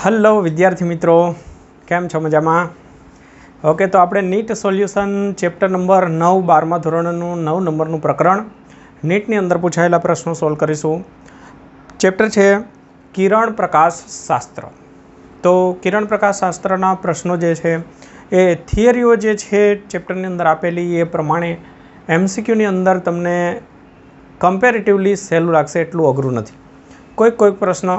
Hello વિદ્યાર્થી મિત્રો, કેમ છો? મજામાં? ઓકે, તો આપણે નીટ સોલ્યુશન ચેપ્ટર નંબર 9 12મા ધોરણનું 9 નંબરનું પ્રકરણ નીટની અંદર પૂછાયેલા પ્રશ્નો સોલ્વ કરીશું. ચેપ્ટર છે કિરણ પ્રકાશ શાસ્ત્ર. તો કિરણ પ્રકાશ શાસ્ત્રના પ્રશ્નો જે છે એ થિયરીઓ જે છે ચેપ્ટરની અંદર આપેલી એ પ્રમાણે એમસીક્યુની અંદર તમને કમ્પેરેટિવલી સહેલું લાગશે, એટલું અઘરું નથી. કોઈક પ્રશ્ન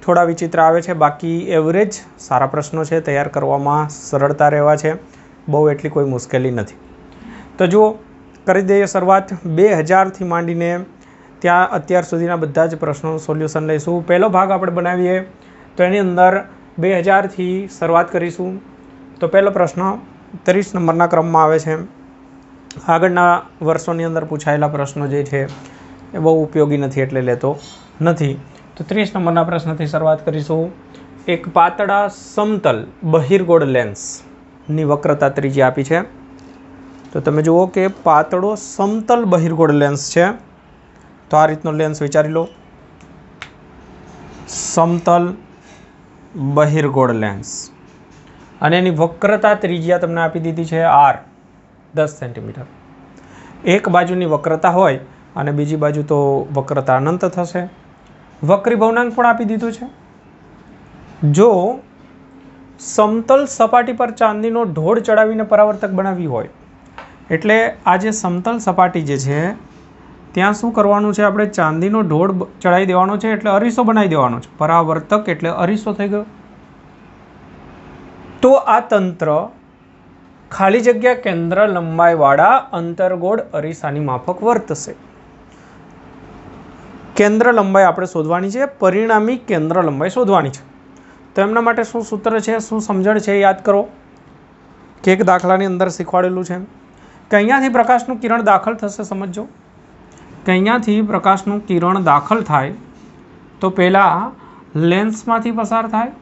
થોડા વિચિત્ર આવે છે, બાકી એવરેજ સારા પ્રશ્નો છે, તૈયાર કરવામાં સરળતા રહેવા છે, બહુ એટલી કોઈ મુશ્કેલી નથી. તો જુઓ, કરી દઈએ શરૂઆત. 2000થી માંડીને ત્યાં અત્યાર સુધીના બધા જ પ્રશ્નોનું સોલ્યુશન લઈશું. પહેલો ભાગ આપણે બનાવીએ તો એની અંદર 2000થી શરૂઆત કરીશું. તો પહેલો પ્રશ્ન 30 નંબરના ક્રમમાં આવે છે. આગળના વર્ષોની અંદર પૂછાયેલા પ્રશ્નો જે છે એ બહુ ઉપયોગી નથી એટલે લેતો નથી. તો 30 નંબરના પ્રશ્નથી શરૂઆત કરીશું. એક પાતળા સમતલ બહિર્ગોળ લેન્સની વક્રતા ત્રિજ્યા આપી છે. તો તમે જુઓ કે પાતળો સમતલ બહિર્ગોળ લેન્સ છે. તો આ રીતનો લેન્સ વિચારી લો, સમતલ બહિર્ગોળ લેન્સ, અને એની વક્રતા ત્રિજ્યા તમને આપી દીધી છે r 10 સેન્ટીમીટર. એક બાજુની વક્રતા હોય અને બીજી બાજુ તો વક્રતા અનંત થશે. વક્રી ભવનાંક પણ આપી દીધું છે. જો સમતલ સપાટી પર ચાંદીનો ઢોળ ચડાવીને પરાવર્તક બનાવી હોય, એટલે આ જે સમતલ સપાટી જે છે ત્યાં શું કરવાનું છે? આપણે ચાંદીનો ઢોળ ચડાવી દેવાનો છે, એટલે અરીસો બનાવી દેવાનો છે. પરાવર્તક એટલે અરીસો થઈ ગયો. તો આ તંત્ર ખાલી જગ્યા કેન્દ્ર લંબાઈવાળા અંતર્ગોળ અરીસાની માફક વર્તશે. કેન્દ્ર લંબાઈ આપણે શોધવાની છે, પરિણામી કેન્દ્ર લંબાઈ શોધવાની છે. તો એમના માટે શું સૂત્ર છે, શું સમજણ છે, યાદ કરો કે એક દાખલાની અંદર શીખવાડેલું છે કે અહીંયાથી પ્રકાશનું કિરણ દાખલ થશે. સમજો કે અહીંયાથી પ્રકાશનું કિરણ દાખલ થાય તો પહેલાં લેન્સમાંથી પસાર થાય,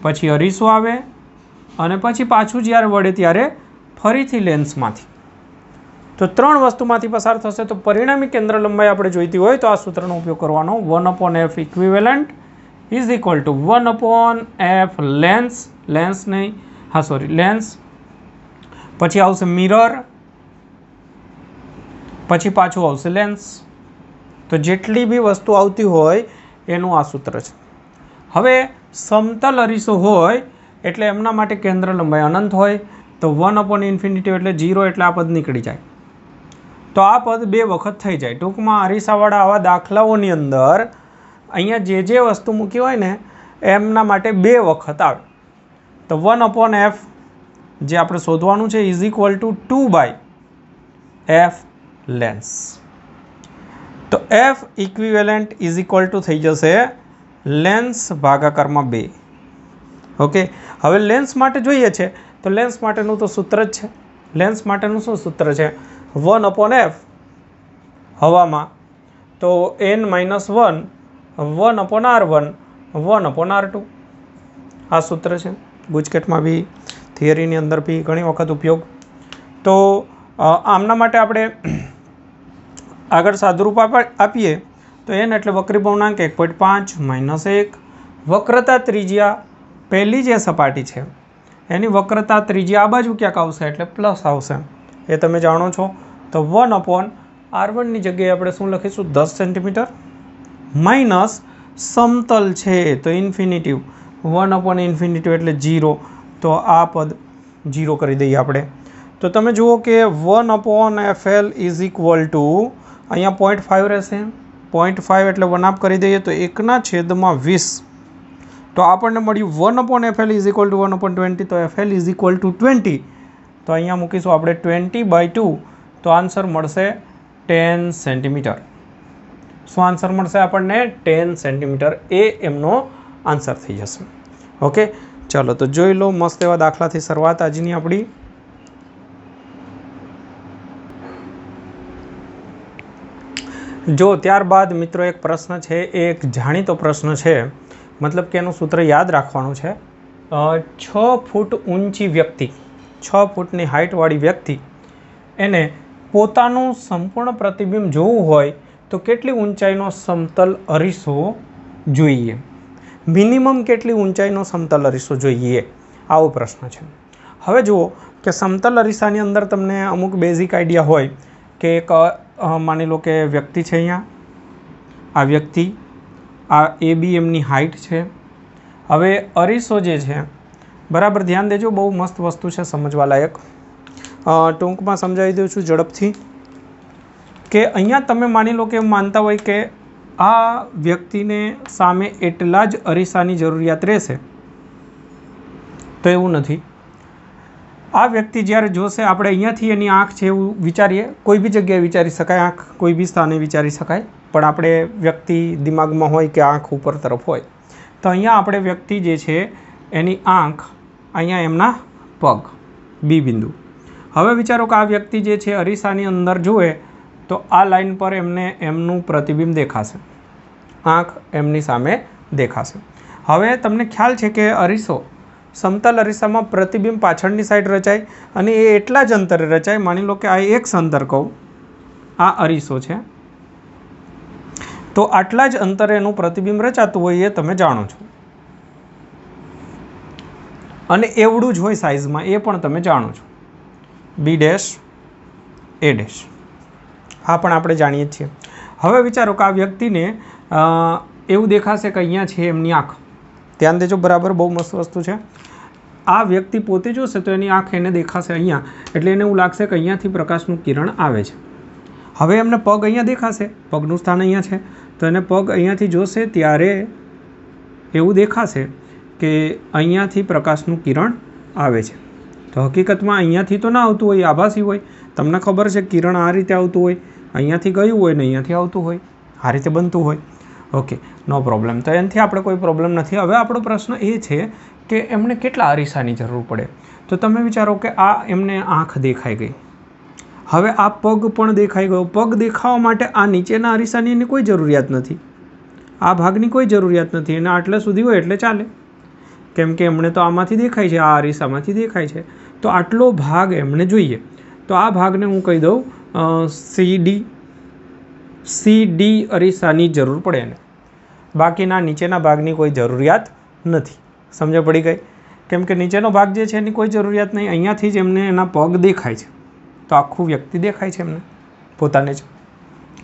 પછી અરીસો આવે, અને પછી પાછું જ્યારે વળે ત્યારે ફરીથી લેન્સમાંથી. તો 3 વસ્તુમાંથી પસાર થશે. તો પરિણામી કેન્દ્ર લંબાઈ આપણે જોઈતી હોય તો આ સૂત્રનો ઉપયોગ કરવાનો. 1/f equivalent is equal two 1/f lens, lens, પછી આવશે મિરર, પછી પાછું આવશે લેન્સ. તો જેટલી બી વસ્તુ આવતી હોય એનું આ સૂત્ર છે. હવે સમતલ અરીસો હોય એટલે એમના માટે કેન્દ્ર લંબાઈ અનંત હોય. તો 1/∞ એટલે 0, એટલે આ પદ નીકળી જાય. તો આ પદ 2 વખત થઈ જાય. ટૂંકમાં અરીસાવાળા આવા દાખલાઓની અંદર અહીંયા જે વસ્તુ મૂકી હોય ને એમના માટે 2 વખત આવે. તો 1/f જે આપણે શોધવાનું છે is equal two 2/f lens. તો f equivalent is equal two થઈ જશે લેન્સ ભાગાકારમાં 2. ઓકે, હવે લેન્સ માટે જોઈએ છે તો લેન્સ માટેનું તો સૂત્ર જ છે. લેન્સ માટેનું શું સૂત્ર છે? 1/f હવામાં તો n-1 1/r1 1/r2. આ સૂત્ર છે. ગુજકેટમાં બી, થિયરીની અંદર બી ઘણી વખત ઉપયોગ. તો આમના માટે આપણે આગળ સાદુરૂપ આપીએ તો n એટલે વક્રી ભવનાંક 1.5 -1. વક્રતા ત્રિજ્યા પહેલી જે સપાટી છે એની વક્રતા ત્રિજ્યા આ બાજુ ક્યાંક આવશે એટલે પ્લસ આવશે, એ તમે જાણો છો. તો 1/r1ની જગ્યાએ આપણે શું લખીશું? 10 સેન્ટીમીટર માઇનસ સમતલ છે તો ઇન્ફિનિટિવ 1/∞ એટલે 0. તો આ પદ 0 કરી દઈએ આપણે. તો તમે જુઓ કે 1/fl ઇઝ ઇક્વલ ટુ અહીંયા 0.5 રહેશે. 0.5 એટલે 1/2 કરી દઈએ તો 1/20. તો આપણને મળ્યું 1/fl ઇઝ ઇક્વલ ટુ 1/20. તો fl ઇઝ ઇક્વલ ટુ 20. તો અહીંયા મૂકીશું આપણે 20/2. તો આન્સર મળશે 10 સેન્ટીમીટર. શું આન્સર મળશે આપણને? 10 સેન્ટીમીટર. એ એમનો આન્સર થઈ જશે. ઓકે, ચાલો તો જોઈ લો મસ્ત એવા દાખલાથી શરૂઆત આજની આપણી. જો ત્યારબાદ મિત્રો એક પ્રશ્ન છે, એ એક જાણીતો પ્રશ્ન છે, મતલબ કે એનું સૂત્ર યાદ રાખવાનું છે. 6 ફૂટ ઊંચી વ્યક્તિ, 6 ફૂટની હાઇટવાળી વ્યક્તિ, એને પોતાનું સંપૂર્ણ પ્રતિબિંબ જોવું હોય તો કેટલી ઊંચાઈનો સમતલ અરીસો જોઈએ? મિનિમમ કેટલી ઊંચાઈનો સમતલ અરીસો જોઈએ, આવો પ્રશ્ન છે. હવે જુઓ કે સમતલ અરીસાની અંદર તમને અમુક બેઝિક આઈડિયા હોય કે એક માની લો કે વ્યક્તિ છે, અહીંયા આ વ્યક્તિ, આ એ બી એમની હાઇટ છે. હવે અરીસો જે છે, બરાબર ધ્યાન દેજો, બહુ મસ્ત વસ્તુ છે સમજવા લાયક. ટૂંકમાં સમજાવી દઉં છું ઝડપથી કે અહીંયા તમે માની લો કે માનતા હોય કે આ વ્યક્તિને સામે એટલા જ અરીસાની જરૂરિયાત રહેશે, તો એવું નથી. આ વ્યક્તિ જ્યારે જોશે, આપણે અહીંયાથી એની આંખ છે એવું વિચારીએ, કોઈ બી જગ્યાએ વિચારી શકાય, આંખ કોઈ બી સ્થાને વિચારી શકાય, પણ આપણે વ્યક્તિ દિમાગમાં હોય કે આંખ ઉપર તરફ હોય, તો અહીંયા આપણે વ્યક્તિ જે છે એની આંખ અહીંયા એમના પગ બી બિંદુ. હવે વિચારો કે આ વ્યક્તિ જે છે અરીસાની અંદર જુએ તો આ લાઈન પર એમને એમનું પ્રતિબિંબ દેખાશે, આંખ એમની સામે દેખાશે. હવે તમને ખ્યાલ છે કે અરીસો, સમતલ અરીસામાં પ્રતિબિંબ પાછળની સાઈડ રચાય અને એ એટલા જ અંતરે રચાય. માની લો કે આ એક્સ અંતર કહું, આ અરીસો છે, તો આટલા જ અંતરે એનું પ્રતિબિંબ રચાતું હોય એ તમે જાણો છો, અને એવડું જ હોય સાઇઝમાં એ પણ તમે જાણો છો. બી ડેશ એ ડેશ આ પણ આપણે જાણીએ જ છીએ. હવે વિચારો કે આ વ્યક્તિને એવું દેખાશે કે અહીંયા છે એમની આંખ. ધ્યાન દેજો, બરાબર, બહુ મસ્ત વસ્તુ છે. આ વ્યક્તિ પોતે જોશે તો એની આંખ એને દેખાશે અહીંયા, એટલે એને એવું લાગશે કે અહીંયાથી પ્રકાશનું કિરણ આવે છે. હવે એમને પગ અહીંયા દેખાશે, પગનું સ્થાન અહીંયા છે, તો એને પગ અહીંયાથી જોશે ત્યારે એવું દેખાશે કે અહીંયાથી પ્રકાશનું કિરણ આવે છે. તો હકીકતમાં અહીંયાથી તો ના આવતું હોય, આભાસી હોય. તમને ખબર છે કિરણ આ રીતે આવતું હોય, અહીંયાથી ગયું હોય ને અહીંયાથી આવતું હોય, આ રીતે બનતું હોય. ઓકે, નો પ્રોબ્લેમ. તો એનાથી આપણે કોઈ પ્રોબ્લેમ નથી. હવે આપણો પ્રશ્ન એ છે કે એમને કેટલા અરીસાની જરૂર પડે. તો તમે વિચારો કે આ એમને આંખ દેખાઈ ગઈ, હવે આ પગ પણ દેખાઈ ગયો. પગ દેખાવા માટે આ નીચેના અરીસાની એની કોઈ જરૂરિયાત નથી, આ ભાગની કોઈ જરૂરિયાત નથી, એને આટલે સુધી હોય એટલે ચાલે, કેમ કે એમણે તો આમાંથી દેખાય છે, આ અરીસામાંથી દેખાય છે, તો આટલો ભાગ એમને જોઈએ. તો આ ભાગને હું કહી દઉં સીડી અરીસાની જરૂર પડે એને, બાકીના નીચેના ભાગની કોઈ જરૂરિયાત નથી. સમજ પડી ગઈ? કેમ કે નીચેનો ભાગ જે છે એની કોઈ જરૂરિયાત નહીં, અહીંયાથી જ એમને એના પગ દેખાય છે, તો આખું વ્યક્તિ દેખાય છે એમને પોતાને જ,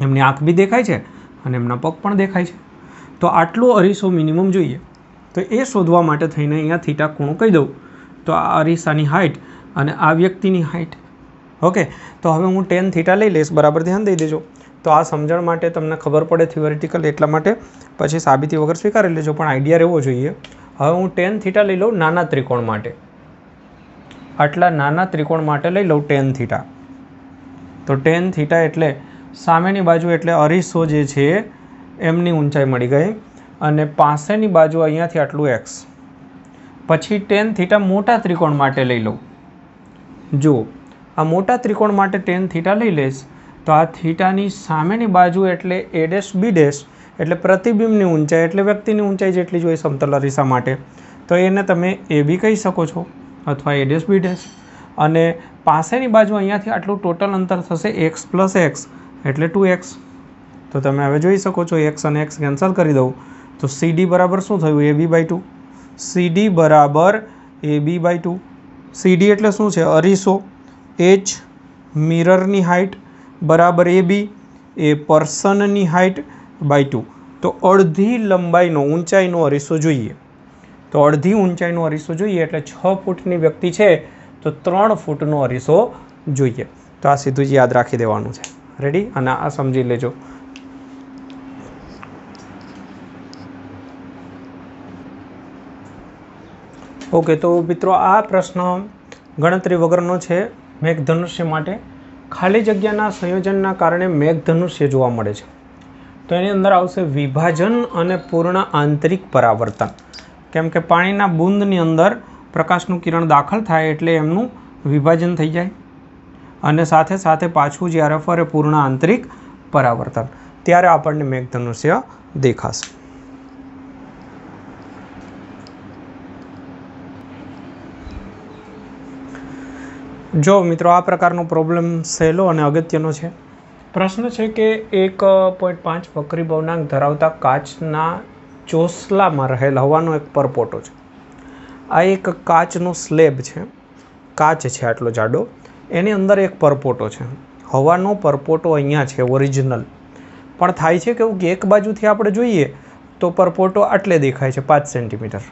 એમની આંખ બી દેખાય છે અને એમના પગ પણ દેખાય છે. તો આટલો અરીસો મિનિમમ જોઈએ. તો એ શોધવા માટે થઈને અહીંયા થીટા ખૂણો કહી દઉં, તો આ અરીસાની હાઇટ અને આ વ્યક્તિની હાઇટ. ઓકે, તો હવે હું ટેન થીટા લઈ લઈશ, બરાબર ધ્યાન દઈ દેજો. તો આ સમજણ માટે તમને ખબર પડે થિયોરિટિકલ, એટલા માટે પછી સાબિતી વગર સ્વીકારી લેજો, પણ આઈડિયા રહેવો જોઈએ. હવે હું ટેન થીટા લઈ લઉં નાના ત્રિકોણ માટે, આટલા નાના ત્રિકોણ માટે લઈ લઉં ટેન થીટા. તો ટેન થીટા એટલે સામેની બાજુ એટલે અરીસો જે છે એમની ઊંચાઈ મળી ગઈ, અને પાસેની બાજુ અહીંયાથી આટલું એક્સ. પછી ટેન થીટા મોટા ત્રિકોણ માટે લઈ લઉં. જુઓ, આ મોટા ત્રિકોણ માટે ટેન થીટા લઈ લઈશ, તો આ થીટાની સામેની બાજુ એટલે એ ડેશ બી ડેશ એટલે પ્રતિબિંબની ઊંચાઈ એટલે વ્યક્તિની ઊંચાઈ જેટલી જ હોય સમતલ અરીસા માટે, તો એને તમે એ બી કહી શકો છો અથવા એ ડેશ બી ડેશ. અને પાસેની બાજુ અહીંયાથી આટલું ટોટલ અંતર થશે એક્સ પ્લસ એક્સ એટલે 2x. તો તમે હવે જોઈ શકો છો એક્સ અને એક્સ કેન્સલ કરી દઉં તો CD બરાબર શું થયું? AB/2. CD બરાબર AB/2. CD એટલે શું છે? અરીસો. H મિરરની હાઇટ બરાબર AB એ પર્સનની હાઇટ બાય 2. તો અડધી લંબાઈનો ઊંચાઈનો અરીસો જોઈએ. તો અડધી ઊંચાઈનો અરીસો જોઈએ એટલે 6 ફૂટની વ્યક્તિ છે તો 3 ફૂટનો અરીસો જોઈએ. તો આ સીધું જ યાદ રાખી દેવાનું છે. રેડી? અને આ સમજી લેજો. ઓકે, તો મિત્રો આ પ્રશ્ન ગણતરી વગરનો છે મેઘધનુષ્ય માટે. ખાલી જગ્યાના સંયોજનના કારણે મેઘધનુષ્ય જોવા મળે છે. તો એની અંદર આવશે વિભાજન અને પૂર્ણ આંતરિક પરાવર્તન. કેમ કે પાણીના બૂંદની અંદર પ્રકાશનું કિરણ દાખલ થાય એટલે એમનું વિભાજન થઈ જાય, અને સાથે સાથે પાછું જ્યારે ફરે પૂર્ણ આંતરિક પરાવર્તન, ત્યારે આપણને મેઘધનુષ્ય દેખાશે. જો મિત્રો, આ પ્રકારનો પ્રોબ્લેમ સહેલો અને અગત્યનો છે. પ્રશ્ન છે કે 1.5 વક્રી ભવનાંક ધરાવતા કાચના ચોસલામાં રહેલ હવાનો એક પરપોટો છે. આ એક કાચનો સ્લેબ છે, કાચ છે આટલો જાડો, એની અંદર એક પરપોટો છે. હવાનો પરપોટો અહીંયા છે ઓરિજિનલ. પણ થાય છે કેવું કે એક બાજુથી આપણે જોઈએ તો પરપોટો આટલે દેખાય છે 5 સેન્ટીમીટર,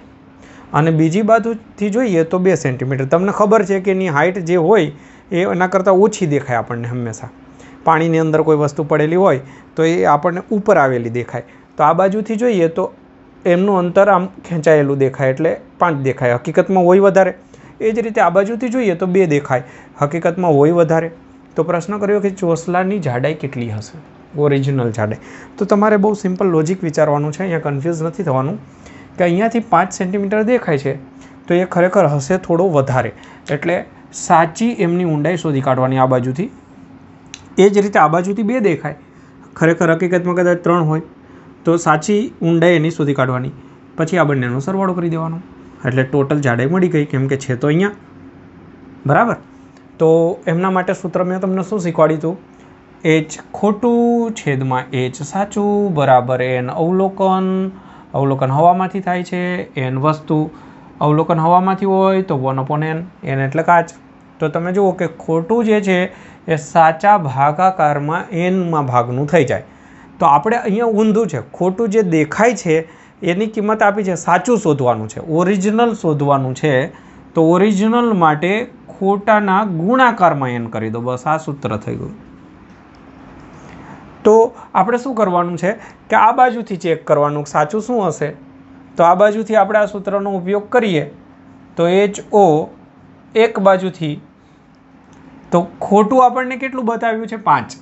અને બીજી બાજુથી જોઈએ તો 2 સેન્ટીમીટર. તમને ખબર છે કે એની હાઇટ જે હોય એ એના કરતાં ઓછી દેખાય આપણને હંમેશા. પાણીની અંદર કોઈ વસ્તુ પડેલી હોય તો એ આપણને ઉપર આવેલી દેખાય. તો આ બાજુથી જોઈએ તો એમનું અંતર આમ ખેંચાયેલું દેખાય એટલે 5 દેખાય, હકીકતમાં હોય વધારે. એ જ રીતે આ બાજુથી જોઈએ તો 2 દેખાય, હકીકતમાં હોય વધારે. તો પ્રશ્ન કર્યો કે ચોસલાની જાડાઈ કેટલી હશે, ઓરિજિનલ જાડાઈ. તો તમારે બહુ સિમ્પલ લોજિક વિચારવાનું છે, અહીંયા કન્ફ્યુઝ નથી થવાનું કે અહીંયાથી 5 સેન્ટીમીટર દેખાય છે તો એ ખરેખર હશે થોડો વધારે, એટલે સાચી એમની ઊંડાઈ શોધી કાઢવાની આ બાજુથી. એ જ રીતે આ બાજુથી 2 દેખાય, ખરેખર હકીકતમાં કદાચ 3 હોય, તો સાચી ઊંડાઈ એની શોધી કાઢવાની. પછી આ બંનેનો સરવાળો કરી દેવાનો એટલે ટોટલ જાડાઈ મળી ગઈ, કેમ કે છે તો અહીંયા. બરાબર. તો એમના માટે સૂત્ર મેં તમને શું શીખવાડ્યું હતું? h ખોટું છેદમાં h સાચું બરાબર n અવલોકન. અવલોકન હવામાંથી થાય છે, n વસ્તુ. અવલોકન હવામાંથી હોય તો 1/n, n એટલે કાચ. તો તમે જુઓ કે ખોટું જે છે એ સાચા ભાગાકારમાં n ભાગનું થઈ જાય. તો આપણે અહીંયા ઊંધું છે, ખોટું જે દેખાય છે એની કિંમત આપી છે, સાચું શોધવાનું છે, ઓરિજિનલ શોધવાનું છે. તો ઓરિજિનલ માટે ખોટાના ગુણાકારમાં n કરી દો, બસ આ સૂત્ર થઈ ગયું. તો આપણે શું કરવાનું છે કે આ બાજુથી ચેક કરવાનું સાચું શું હશે. તો આ બાજુથી આપણે આ સૂત્રનો ઉપયોગ કરીએ તો HO એક બાજુથી, તો ખોટું આપણને કેટલું બતાવ્યું છે 5,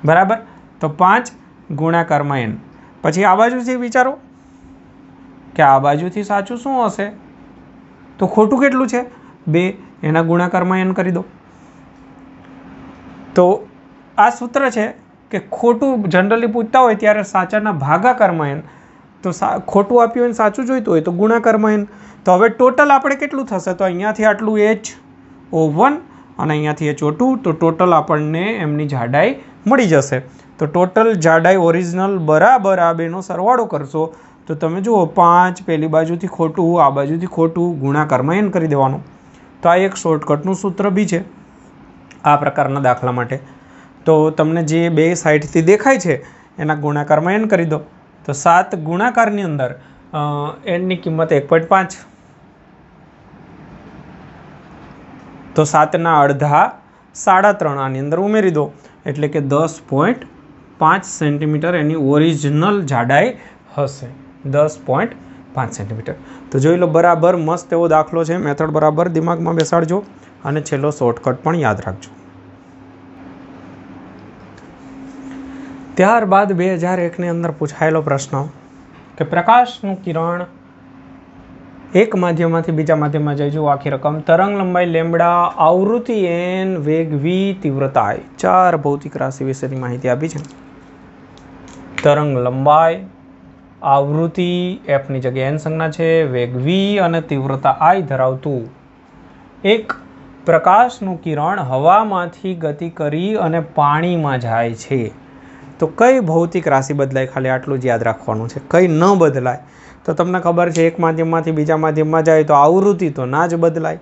બરાબર. તો 5 ગુણાકારમાં n. પછી આ બાજુથી વિચારો કે આ બાજુથી સાચું શું હશે, તો ખોટું કેટલું છે 2, એના ગુણાકારમાં n કરી દો. તો આ સૂત્ર છે કે ખોટું જનરલી પૂછતા હોય ત્યારે સાચાના ભાગાકારમાં n, તો ખોટું આપ્યું હોય સાચું જોઈતું હોય તો ગુણાકારમાં n. તો હવે ટોટલ આપણે કેટલું થશે, તો અહીંયાથી આટલું HO1 અને અહીંયાથી HO2, તો ટોટલ આપણને એમની જાડાઈ મળી જશે. તો ટોટલ જાડાઈ ઓરિજિનલ બરાબર આ બેનો સરવાળો કરશો તો તમે જુઓ 5, પેલી બાજુથી ખોટું, આ બાજુથી ખોટું, ગુણાકારમાં n કરી દેવાનું. તો આ એક શોર્ટકટનું સૂત્ર બી છે આ પ્રકારના દાખલા માટે. તો તમને જે બે સાઈડથી દેખાય છે એના ગુણાકારમાં n કરી દો. તો 7 ગુણાકારની અંદર nની કિંમત 1.5, તો 7ના અડધા 3.5 આની અંદર ઉમેરી દો એટલે કે 10.5 સેન્ટીમીટર એની ઓરિજિનલ જાડાઈ હશે, 10.5 સેન્ટીમીટર. તો જોઈ લો, બરાબર મસ્ત એવો દાખલો છે. મેથડ બરાબર દિમાગમાં બેસાડજો અને છેલ્લો શોર્ટકટ પણ યાદ રાખજો. ત્યારબાદ 2001ની અંદર પૂછાયેલો પ્રશ્ન કે પ્રકાશનું કિરણ એક માધ્યમમાંથી બીજા માધ્યમમાં જાય. જો આખી રકમ તરંગ લંબાઈ લેમ્બડા, આવૃત્તિ n, વેગ v, તીવ્રતા I. 4 ભૌતિક રાશિ વિશેની માહિતી આપી છે. તરંગ લંબાઈ, આવૃત્તિ f ની જગ્યાએ n સંજ્ઞા છે, વેગ v અને તીવ્રતા I ધરાવતું એક પ્રકાશનું કિરણ હવામાંથી ગતિ કરી અને પાણીમાં જાય છે. તો કઈ ભૌતિક રાશિ બદલાય, ખાલી આટલું જ યાદ રાખવાનું છે, કઈ ન બદલાય. તો તમને ખબર છે એક માધ્યમમાંથી બીજા માધ્યમમાં જાય તો આવૃત્તિ તો ના જ બદલાય,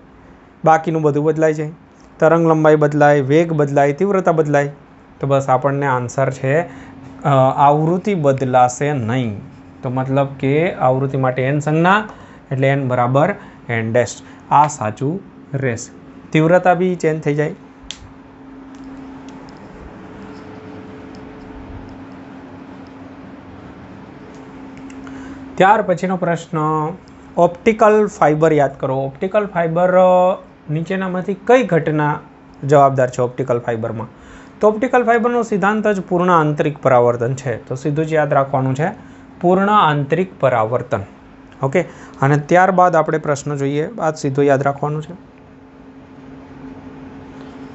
બાકીનું બધું બદલાય જાય. તરંગ લંબાઈ બદલાય, વેગ બદલાય, તીવ્રતા બદલાય. તો બસ આપણને આન્સર છે આવૃત્તિ બદલાશે નહીં. તો મતલબ કે આવૃત્તિ માટે n સંજ્ઞા એટલે n બરાબર n ડેશ, આ સાચું રહેશે. તીવ્રતા બી ચેન્જ થઈ જાય. ત્યાર પછીનો પ્રશ્ન, ઓપ્ટિકલ ફાઇબર યાદ કરો. ઓપ્ટિકલ ફાઇબર નીચેનામાંથી કઈ ઘટના જવાબદાર છે ઓપ્ટિકલ ફાઇબરમાં? તો ઓપ્ટિકલ ફાઇબરનો સિદ્ધાંત જ પૂર્ણ આંતરિક પરાવર્તન છે. તો સીધું જ યાદ રાખવાનું છે પૂર્ણ આંતરિક પરાવર્તન. ઓકે, અને ત્યારબાદ આપણે પ્રશ્ન જોઈએ, બાદ સીધું યાદ રાખવાનું છે.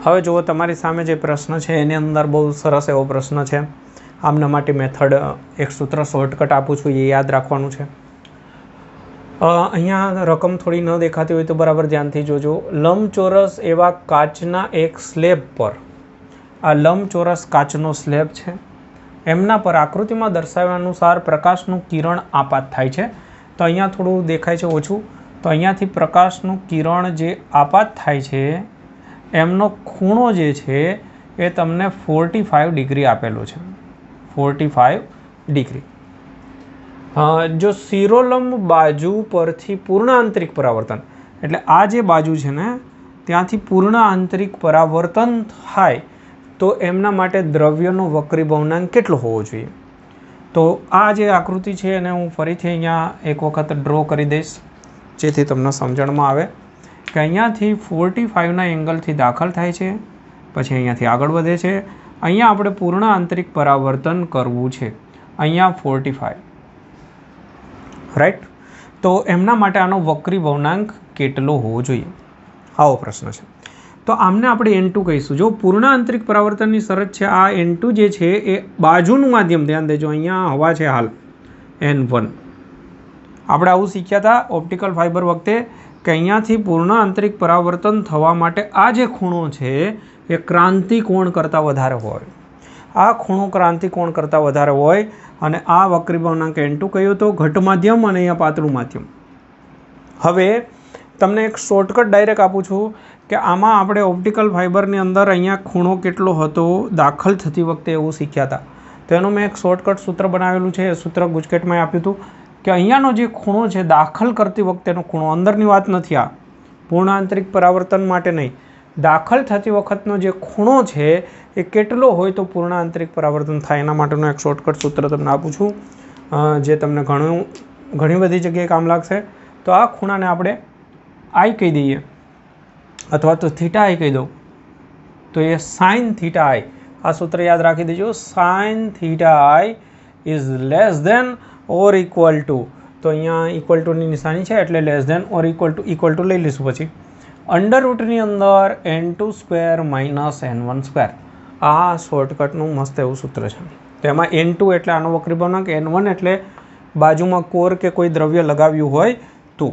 હવે જુઓ તમારી સામે જે પ્રશ્ન છે એની અંદર બહુ સરસ એવો પ્રશ્ન છે. આમના માટે મેથડ એક સૂત્ર શોર્ટકટ આપું છું, એ યાદ રાખવાનું છે. અહીંયા રકમ થોડી ન દેખાતી હોય તો બરાબર ધ્યાનથી જોજો. લંબચોરસ એવા કાચના એક સ્લેબ પર, આ લંબચોરસ કાચનો સ્લેબ છે એમના પર આકૃતિમાં દર્શાવ્યા અનુસાર પ્રકાશનું કિરણ આપાત થાય છે. તો અહીંયા થોડું દેખાય છે ઓછું. તો અહીંયાથી પ્રકાશનું કિરણ જે આપાત થાય છે એમનો ખૂણો જે છે એ તમને 45 ડિગ્રી આપેલો છે. 45 ડિગ્રી. જો શિરોલંબ બાજુ પરથી પૂર્ણ આંતરિક પરાવર્તન, એટલે આ જે બાજુ છે ને ત્યાંથી પૂર્ણ આંતરિક પરાવર્તન થાય તો એમના માટે દ્રવ્યનો વક્રી ભવનાંક કેટલો હોવો જોઈએ? તો આ જે આકૃતિ છે એને હું ફરીથી અહીંયા એક વખત ડ્રો કરી દઈશ જેથી તમને સમજણમાં આવે કે અહીંયાથી 45ના એંગલથી દાખલ થાય છે, પછી અહીંયાથી આગળ વધે છે. અહીંયા આપણે પૂર્ણ આંતરિક પરાવર્તન કરવું છે, અહીંયા 45, રાઈટ. તો એમના માટે આનો વક્રી ભવનાંક કેટલો હોવો જોઈએ? આવો પ્રશ્ન છે. તો આમને આપણે N2 કહીશું. જો પૂર્ણ આંતરિક પરાવર્તનની શરત છે આ N2 જે છે એ બાજુનું માધ્યમ, ધ્યાન દેજો અહીંયા હવા છે હાલ N1. આપણે આવું શીખ્યા હતા ઓપ્ટિકલ ફાઇબર વખતે કે અહીંયાથી પૂર્ણ આંતરિક પરાવર્તન થવા માટે આ જે ખૂણો છે એ ક્રાંતિ કોણ કરતાં વધારે હોય. આ ખૂણો ક્રાંતિ કોણ કરતાં વધારે હોય અને આ વક્રી ભવનાંક N2 કહ્યું તો ઘટ માધ્યમ અને અહીંયા પાતળું માધ્યમ. હવે તમને એક શોર્ટકટ ડાયરેક્ટ આપું છું કે આમાં આપણે ઓપ્ટિકલ ફાઇબરની અંદર અહીંયા ખૂણો કેટલો હતો દાખલ થતી વખતે એવું શીખ્યા હતા. તો એનું મેં એક શોર્ટકટ સૂત્ર બનાવેલું છે. એ સૂત્ર ગુજકેટમાં આપ્યું હતું કે અહીંયાનો જે ખૂણો છે દાખલ કરતી વખતેનો ખૂણો, અંદરની વાત નથી, આ પૂર્ણ આંતરિક પરાવર્તન માટે નહીં, દાખલ થતી વખતનો જે ખૂણો છે એ કેટલો હોય તો પૂર્ણ આંતરિક પરાવર્તન થાય. એના માટેનું એક શોર્ટકટ સૂત્ર તમને આપું છું જે તમને ઘણી બધી જગ્યાએ કામ લાગશે. તો આ ખૂણાને આપણે આઈ કહી દઈએ અથવા તો થીટા આઈ કહી દઉં તો એ સાઇન થીટા આઈ. આ સૂત્ર યાદ રાખી દેજો. Sine theta I is less than or equal to, તો અહીંયા ઇક્વલ ટુની નિશાની છે એટલે less than or equal to લઈ લઈશું. પછી અંડર રૂટની અંદર N2² માઇનસ N1². આ શોર્ટકટનું મસ્ત એવું સૂત્ર છે. તો એમાં N2 એટલે આનો વક્રી ભવનાંક, N1 એટલે બાજુમાં કોર કે કોઈ દ્રવ્ય લગાવ્યું હોય તો,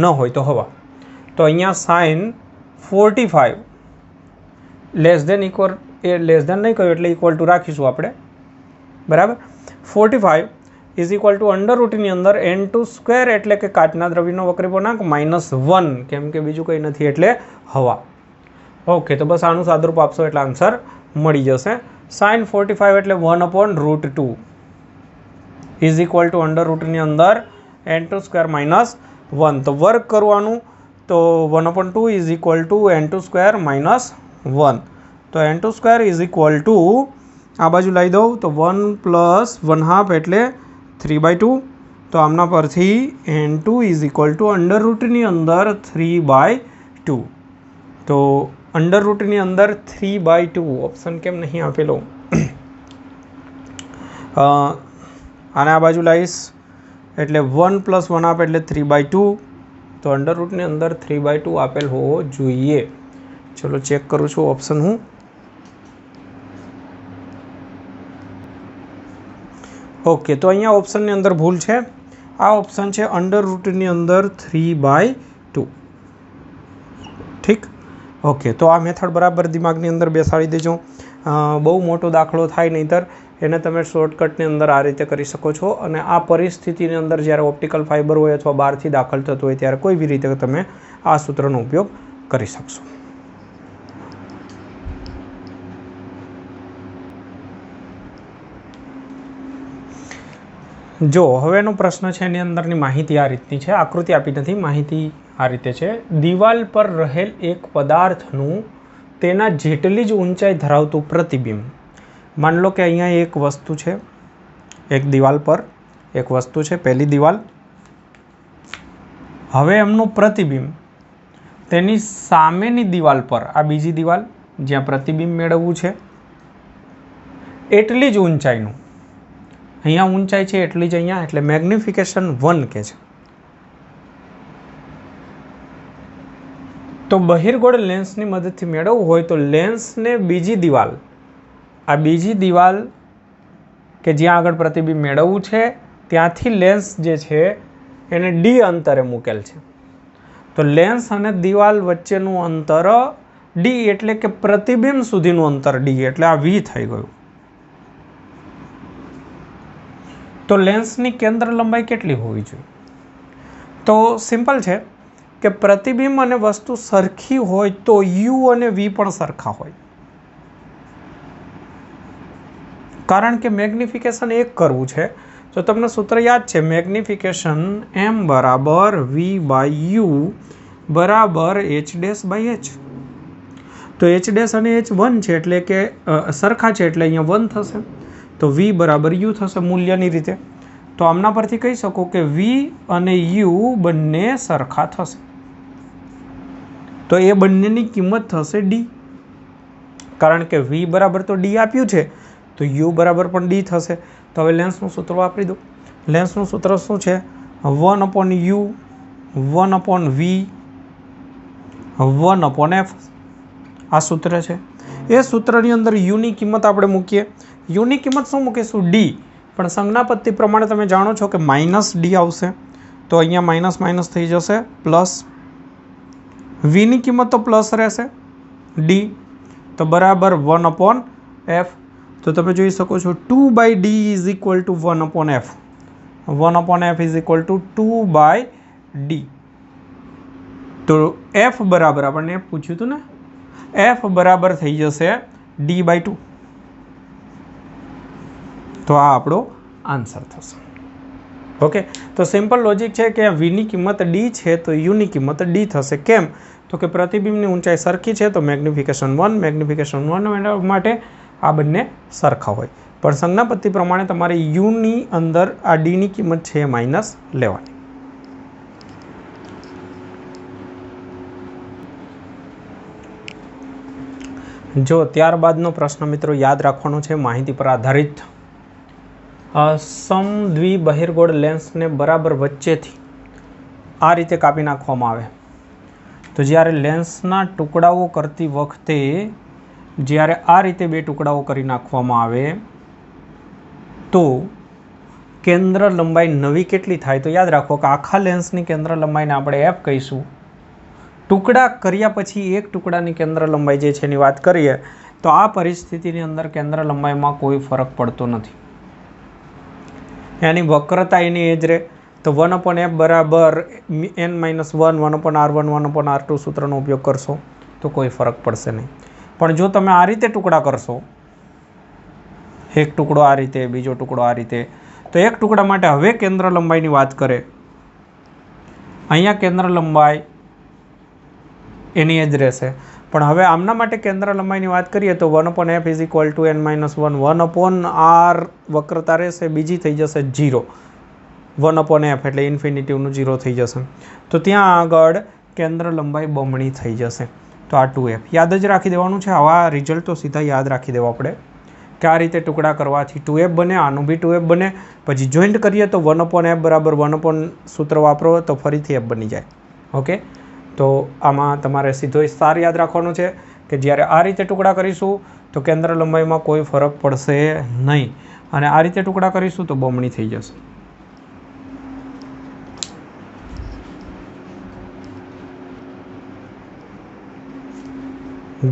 ન હોય તો હવા. તો અહીંયા સાઇન 45 લેસ ધેન ઇક્વલ, એ લેસ ધેન નહીં કહ્યું એટલે ઇક્વલ ટુ રાખીશું આપણે, બરાબર. 45 ઇઝ ઇક્વલ ટુ અંડર રૂટની અંદર N2² એટલે કે કાચના દ્રવ્યનો વક્રી ભવનાંક -1, કેમ કે બીજું કંઈ નથી એટલે હવા. ઓકે, તો બસ આનું સાદુરૂપ આપશો એટલે આન્સર મળી જશે. સાઇન 45 એટલે 1/√2 ઇઝ ઇક્વલ ટુ અંડર રૂટની અંદર N2² -1. તો વર્ક કરવાનું તો 1/2 ઇઝ ઇક્વલ ટુ N2² -1. તો N2² ઇઝ ઇક્વલ ટુ આ બાજુ લઈ દઉં તો 1 + 1/2 એટલે 3/2. તો આમના પરથી N2 is equal to under રૂટની અંદર 3/2. તો અંડર રૂટની અંદર 3/2 ઓપ્શન કેમ નહીં આપેલો? આને આ બાજુ લાવીશ એટલે 1 + 1/2 એટલે 3/2. તો અંડર રૂટની અંદર 3/2 આપેલ હોવો જોઈએ. ચલો ચેક કરું છું ઓપ્શન હું. ઓકે, તો અહીંયા ઓપ્શનની અંદર ભૂલ છે. આ ઓપ્શન છે અંડર રૂટની અંદર 3/2. ઠીક. ઓકે, તો આ મેથડ બરાબર દિમાગની અંદર બેસાડી દેજો. બહુ મોટો દાખલો થાય નહીંતર એને તમે શોર્ટકટની અંદર આ રીતે કરી શકો છો. અને આ પરિસ્થિતિની અંદર જ્યારે ઓપ્ટિકલ ફાઇબર હોય અથવા બહારથી દાખલ થતું હોય ત્યારે કોઈ બી રીતે તમે આ સૂત્રનો ઉપયોગ કરી શકશો. જો હવેનો પ્રશ્ન છે એની અંદરની માહિતી આ રીતની છે. આકૃતિ આપી નથી, માહિતી આ રીતે છે. દિવાલ પર રહેલ એક પદાર્થનું તેના જેટલી જ ઊંચાઈ ધરાવતું પ્રતિબિંબ. માન લો કે અહીંયા એક વસ્તુ છે, એક દિવાલ પર એક વસ્તુ છે, પહેલી દિવાલ. હવે એમનું પ્રતિબિંબ તેની સામેની દિવાલ પર, આ બીજી દિવાલ જ્યાં પ્રતિબિંબ મેળવવું છે એટલી જ ઊંચાઈનું, અહીંયા ઊંચાઈ છે એટલી જ અહીંયા, એટલે મેગ્નિફિકેશન 1 કે છે. તો બહિર્ગોળ લેન્સની મદદથી મેળવવું હોય તો લેન્સને બીજી દિવાલ, આ બીજી દિવાલ કે જ્યાં આગળ પ્રતિબિંબ મેળવવું છે ત્યાંથી લેન્સ જે છે એને D અંતરે મૂકેલ છે. તો લેન્સ અને દિવાલ વચ્ચેનું અંતર D એટલે કે પ્રતિબિંબ સુધીનું અંતર D, એટલે આ V થઈ ગયું. તો લેન્સની કેન્દ્ર લંબાઈ કેટલી હોવી જોઈએ? તો સિમ્પલ છે કે પ્રતિબિંબ અને વસ્તુ સરખી હોય તો યુ અને વી પણ સરખા હોય, કારણ કે મેગ્નિફિકેશન એક કરવું છે. તો તમને સૂત્ર યાદ છે, મેગ્નિફિકેશન એમ બરાબર વી બાય યુ બરાબર એચ ડેશ બાય એચ. તો એચ ડેશ અને એચ 1 છે એટલે કે સરખા છે એટલે અહીંયા 1 થશે, તો વી બરાબર યુ થશે મૂલ્યની રીતે. તો આમના પરથી કહી શકો કે વી અને યુ બંને સરખા થશે, તો એ બંનેની કિંમત થશે ડી, કારણ કે વી બરાબર તો ડી આપ્યું છે તો યુ બરાબર પણ ડી થશે. તો હવે લેન્સનું સૂત્ર વાપરી દો. લેન્સનું સૂત્ર શું છે? 1/u 1/v 1/f. આ સૂત્ર છે. એ સૂત્રની અંદર યુની કિંમત આપણે મૂકીએ. યુની કિંમત શું મૂકીશું? ડી. પણ સંજ્ઞાપત્તિ પ્રમાણે તમે જાણો છો કે માઇનસ ડી આવશે, તો અહીંયા માઇનસ માઇનસ થઈ જશે પ્લસ. વીની કિંમત તો પ્લસ રહેશે ડી, તો બરાબર 1/f. તો તમે જોઈ શકો છો 2/d is equal two 1/f. 1/f is equal two 2/d. તો f બરાબર આપણને f પૂછ્યું હતું ને, f બરાબર થઈ જશે d/2. તો આ આપણો આન્સર થશે. ઓકે, તો સિમ્પલ લોજિક છે કે વીની કિંમત ડી છે તો યુની કિંમત ડી થશે. કેમ? તો કે પ્રતિબિંબની ઊંચાઈ સરખી છે તો મેગ્નિફિકેશન 1, મેગ્નિફિકેશન 1 માટે આ બંને સરખા હોય. પણ સંજ્ઞાપત્તિ પ્રમાણે તમારે યુની અંદર આ ડીની કિંમત છે માઇનસ લેવાની. જો ત્યારબાદનો પ્રશ્ન મિત્રો યાદ રાખવાનો છે, માહિતી પર આધારિત. સમદ્વિબહિર્ગોળ લેન્સને બરાબર વચ્ચેથી આ રીતે કાપી નાખવામાં આવે તો જ્યારે લેન્સના ટુકડાઓ કરતી વખતે જ્યારે આ રીતે બે ટુકડાઓ કરી નાખવામાં આવે તો કેન્દ્ર લંબાઈ નવી કેટલી થાય? તો યાદ રાખો કે આખા લેન્સની કેન્દ્ર લંબાઈને આપણે એફ કહીશું. ટુકડા કર્યા પછી એક ટુકડાની કેન્દ્ર લંબાઈ જે છે એની વાત કરીએ તો આ પરિસ્થિતિની અંદર કેન્દ્ર લંબાઈમાં કોઈ ફરક પડતો નથી, એની વક્રતા એની એ જ રહે. તો 1/f બરાબર n-1 1/r1 1/r2 સૂત્રનો ઉપયોગ કરશો તો કોઈ ફરક પડશે નહીં. પણ જો તમે આ રીતે ટુકડા કરશો, એક ટુકડો આ રીતે, બીજો ટુકડો આ રીતે, તો એક ટુકડા માટે હવે કેન્દ્ર લંબાઈની વાત કરે, અહીંયા કેન્દ્ર લંબાઈ એની એ જ રહેશે. પણ હવે આમના માટે કેન્દ્ર લંબાઈની વાત કરીએ તો 1/f is equal two n-1 1/r વક્રતા રહેશે, બીજી થઈ જશે 0. 1/f એટલે ઇન્ફિનિટીવનું 0 થઈ જશે. તો ત્યાં આગળ કેન્દ્ર લંબાઈ બમણી થઈ જશે. તો આ 2f યાદ જ રાખી દેવાનું છે. આવા રિઝલ્ટ તો સીધા યાદ રાખી દેવા આપણે કે આ રીતે ટુકડા કરવાથી 2f બને, આનું બી 2f બને. પછી જોઈન્ટ કરીએ તો 1/f બરાબર 1 સૂત્ર વાપરો તો ફરીથી f બની જાય. ઓકે, તો આમાં તમારે સીધો સાર યાદ રાખવાનો છે કે જ્યારે આ રીતે ટુકડા કરીશું તો કેન્દ્ર લંબાઈમાં કોઈ ફરક પડશે નહીં, અને આ રીતે ટુકડા કરીશું તો બમણી થઈ જશે.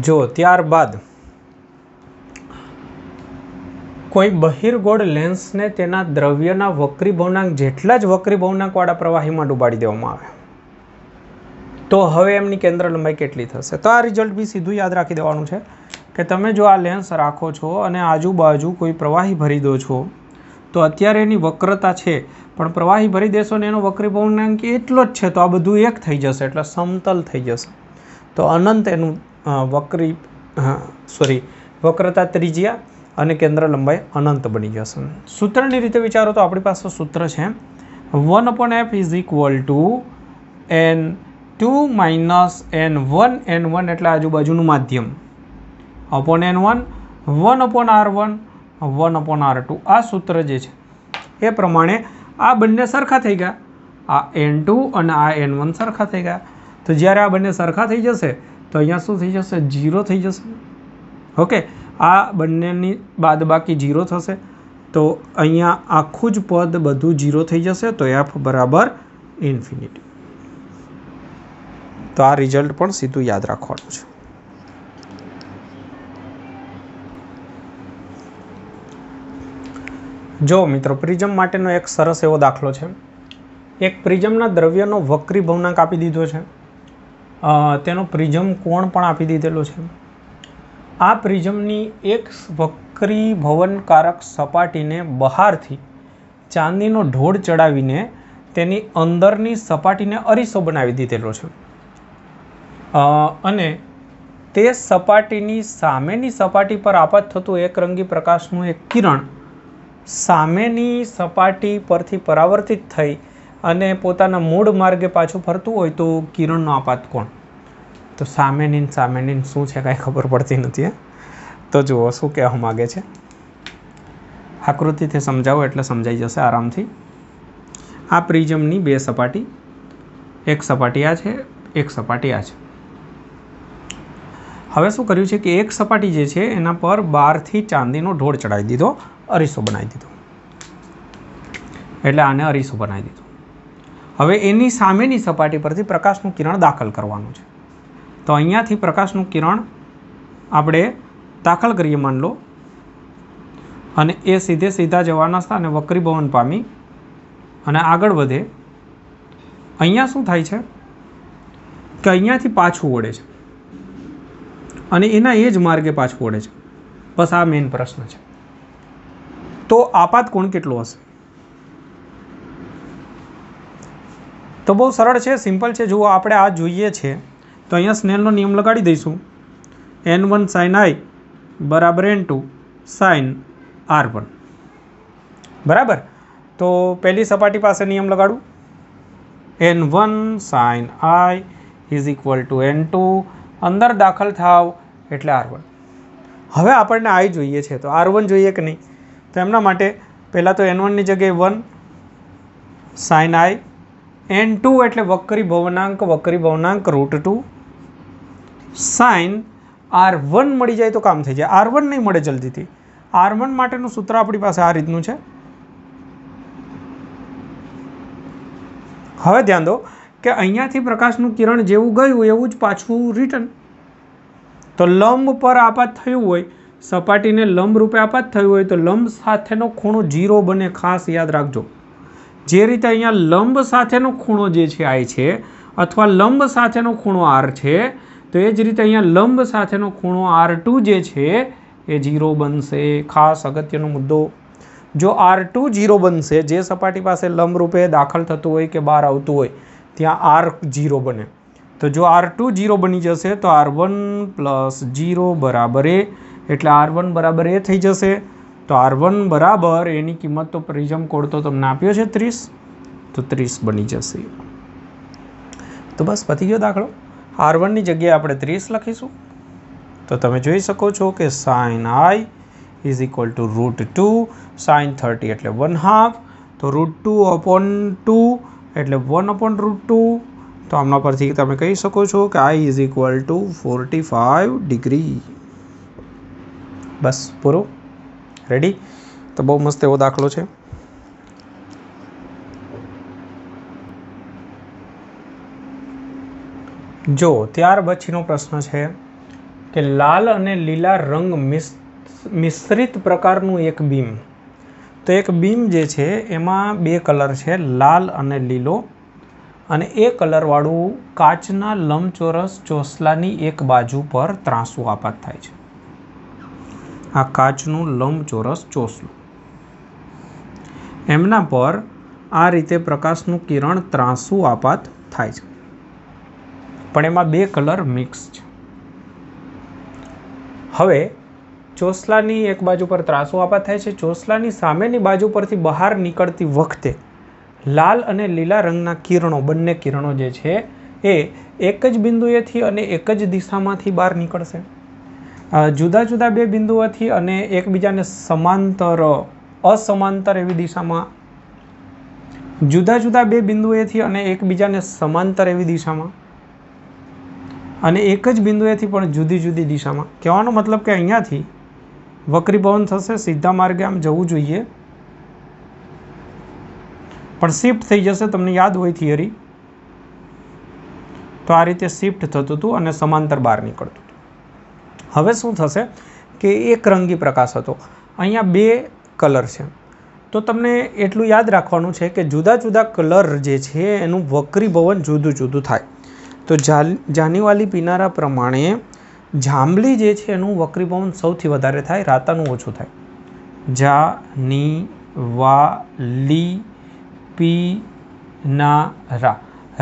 જો ત્યારબાદ કોઈ બહિર્ગોળ લેન્સને તેના દ્રવ્યના વક્રી ભવનાંક જેટલા જ વક્રી ભવનાંકવાળા પ્રવાહીમાં ડૂબાડી દેવામાં આવે તો હવે એમની કેન્દ્ર લંબાઈ કેટલી થશે? તો આ રિઝલ્ટ બી સીધું યાદ રાખી દેવાનું છે કે તમે જો આ લેન્સ રાખો છો અને આજુબાજુ કોઈ પ્રવાહી ભરી દો છો તો અત્યારે એની વક્રતા છે, પણ પ્રવાહી ભરી દેશો ને એનો વક્રી ભવનાંક એટલો જ છે તો આ બધું એક થઈ જશે એટલે સમતલ થઈ જશે. તો અનંત એનું વક્રતા ત્રિજ્યા અને કેન્દ્ર લંબાઈ અનંત બની જશે. સૂત્રની રીતે વિચારો તો આપણી પાસે સૂત્ર છે 1/f is equal two n2 minus n1, n1 એટલે આજુબાજુનું માધ્યમ, અપોન n1 1/r1 1/r2. આ સૂત્ર જે છે એ પ્રમાણે આ બંને સરખા થઈ ગયા, આ n2 અને આ n1 સરખા થઈ ગયા. તો જ્યારે આ બંને સરખા થઈ જશે તો અહીંયા શું થઈ જશે? 0 થઈ જશે. ઓકે, આ બંનેની બાદબાકી 0 થશે તો અહીંયા આખું જ પદ બધું 0 થઈ જશે, તો f બરાબર ઇન્ફિનિટી. તો આ રિઝલ્ટ પણ સીધું યાદ રાખવાનું છે. જો મિત્રો પ્રિઝમ માટેનો એક સરસ એવો દાખલો છે. એક પ્રિઝમના દ્રવ્યનો વક્રી ભવનાંક આપી દીધો છે, તેનો પ્રિઝમ કોણ પણ આપી દીધેલો છે. આ પ્રિઝમની એક વક્રી ભવનકારક સપાટીને બહારથી ચાંદીનો ઢોળ ચડાવીને તેની અંદરની સપાટીને અરીસો બનાવી દીધેલો છે, અને તે સપાટીની સામેની સપાટી પર આપાત થતું એકરંગી પ્રકાશનું એક કિરણ સામેની સપાટી પરથી પરાવર્તિત થઈ અને પોતાના મૂળ માર્ગે પાછું ફરતું હોય તો કિરણનો આપાત કોણ? તો સામેની શું છે કાંઈ ખબર પડતી નથી. તો જુઓ શું કહેવા માગે છે. આકૃતિથી સમજાવો એટલે સમજાઈ જશે આરામથી. આ પ્રિઝમની બે સપાટી, એક સપાટી આ છે, એક સપાટી આ છે. હવે શું કર્યું છે કે એક સપાટી જે છે એના પર બહારથી ચાંદીનો ઢોળ ચડાવી દીધો, અરીસો બનાવી દીધો, એટલે આને અરીસો બનાવી દીધો. હવે એની સામેની સપાટી પરથી પ્રકાશનું કિરણ દાખલ કરવાનું છે. તો અહીંયાથી પ્રકાશનું કિરણ આપણે દાખલ કરીએ માન લો, અને એ સીધા જવાના સ્થાને વક્રીભવન પામી અને આગળ વધે. અહીંયા શું થાય છે કે અહીંયાથી પાછું વળે છે અને એના એ જ માર્ગે પાછું વળે છે. બસ આ મેઇન પ્રશ્ન છે. તો આપાત કોણ કેટલો હશે? તો બહુ સરળ છે, સિમ્પલ છે. જુઓ આપણે આ જોઈએ છે તો અહીંયા સ્નેલનો નિયમ લગાડી દઈશું. n1 sin i બરાબર n2 sin r1. બરાબર. તો પહેલી સપાટી પાસે નિયમ લગાડું. n1 sin i is equal two n2, અંદર દાખલ થાવ એટલે r1. હવે આપણને i જોઈએ છે તો r1 જોઈએ કે નહીં? તો એમના માટે પહેલાં તો n1ની જગ્યાએ 1 sin i, n2 એટલે વક્રી ભવનાંક √2 sin r1 મળી જાય તો કામ થઈ જાય. r1 નહીં મળે જલ્દીથી. r1 માટેનું સૂત્ર આપણી પાસે આ રીતનું છે. હવે ધ્યાન દો કે અહીંયાથી પ્રકાશનું કિરણ જેવું ગયું એવું જ પાછું રિટર્ન. તો લંબ પર આપાત થયું હોય, સપાટીને લંબ રૂપે આપાત થયું હોય તો લંબ સાથેનો ખૂણો 0 બને. ખાસ યાદ રાખજો. જે રીતે અહીંયા લંબ સાથેનો ખૂણો જે છે I છે, અથવા લંબ સાથેનો ખૂણો R છે, તો એ જ રીતે અહીંયા લંબ સાથેનો ખૂણો R2 જે છે એ 0 બનશે. ખાસ અગત્યનો મુદ્દો. જો R2 0 બનશે, જે સપાટી પાસે લંબ રૂપે દાખલ થતું હોય કે બહાર આવતું હોય ત્યાં R 0 બને. તો જો R2 0 બની જશે તો R1 પ્લસ 0 બરાબર A, એટલે R1 બરાબર A થઈ જશે. તો R1 બરાબર એની કિંમત તો પ્રિઝમ કોડ તો તમને આપ્યો છે 30, તો 30 બની જશે. તો બસ પતી ગયો દાખલો. R1ની જગ્યાએ આપણે 30 લખીશું. તો તમે જોઈ શકો છો કે sin i is equal two √2, sin 30 એટલે 1/2, તો √2/2 એટલે 1/√2. તો આમના પરથી તમે કહી શકો છો કે i is equal to 45 degree. બસ પૂરું. રેડી? તો બહુ મસ્ત એવો દાખલો છે. જો ત્યાર પછીનો પ્રશ્ન છે કે લાલ અને લીલા રંગ મિશ્રિત પ્રકારનું એક બીમ. તો એક બીમ જે છે એમાં બે કલર છે, લાલ અને લીલો, અને એ કલરવાળું કાચના લંબચોરસ ચોસલાની એક બાજુ પર ત્રાંસું આપાત થાય છે. આ કાચનું લંબચોરસ ચોસલું, એમના પર આ રીતે પ્રકાશનું કિરણ ત્રાંસું આપાત થાય છે, પણ એમાં બે કલર મિક્સ છે. હવે ચોસલાની એક બાજુ પર ત્રાંસું આપાત થાય છે. ચોસલાની સામેની બાજુ પરથી બહાર નીકળતી વખતે લાલ અને લીલા રંગના કિરણો, બંને કિરણો જે છે એ એક જ બિંદુએથી અને એક જ દિશામાંથી બહાર નીકળશે. જુદા જુદા બે બિંદુઓથી અને એકબીજાને સમાંતર, અસમાંતર એવી દિશામાં, જુદા જુદા બે બિંદુએથી અને એકબીજાને સમાંતર એવી દિશામાં, અને એક જ બિંદુએથી પણ જુદી જુદી દિશામાં. કહેવાનો મતલબ કે અહીંયાથી વક્રીભવન થશે, સીધા માર્ગે આમ જવું જોઈએ, પણ શિફ્ટ થઈ જશે. તમને યાદ હોય થિયરી, તો આ રીતે શિફ્ટ થતું હતું અને સમાંતર બહાર નીકળતું હતું. હવે શું થશે કે એક રંગી પ્રકાશ હતો, અહીંયા બે કલર છે, તો તમને એટલું યાદ રાખવાનું છે કે જુદા જુદા કલર જે છે એનું વક્રીભવન જુદું જુદું થાય. તો જાનીવાલી પીનારા પ્રમાણે જાંબલી જે છે એનું વક્રીભવન સૌથી વધારે થાય, રાતાનું ઓછું થાય. જાનીવાલી પીનારા,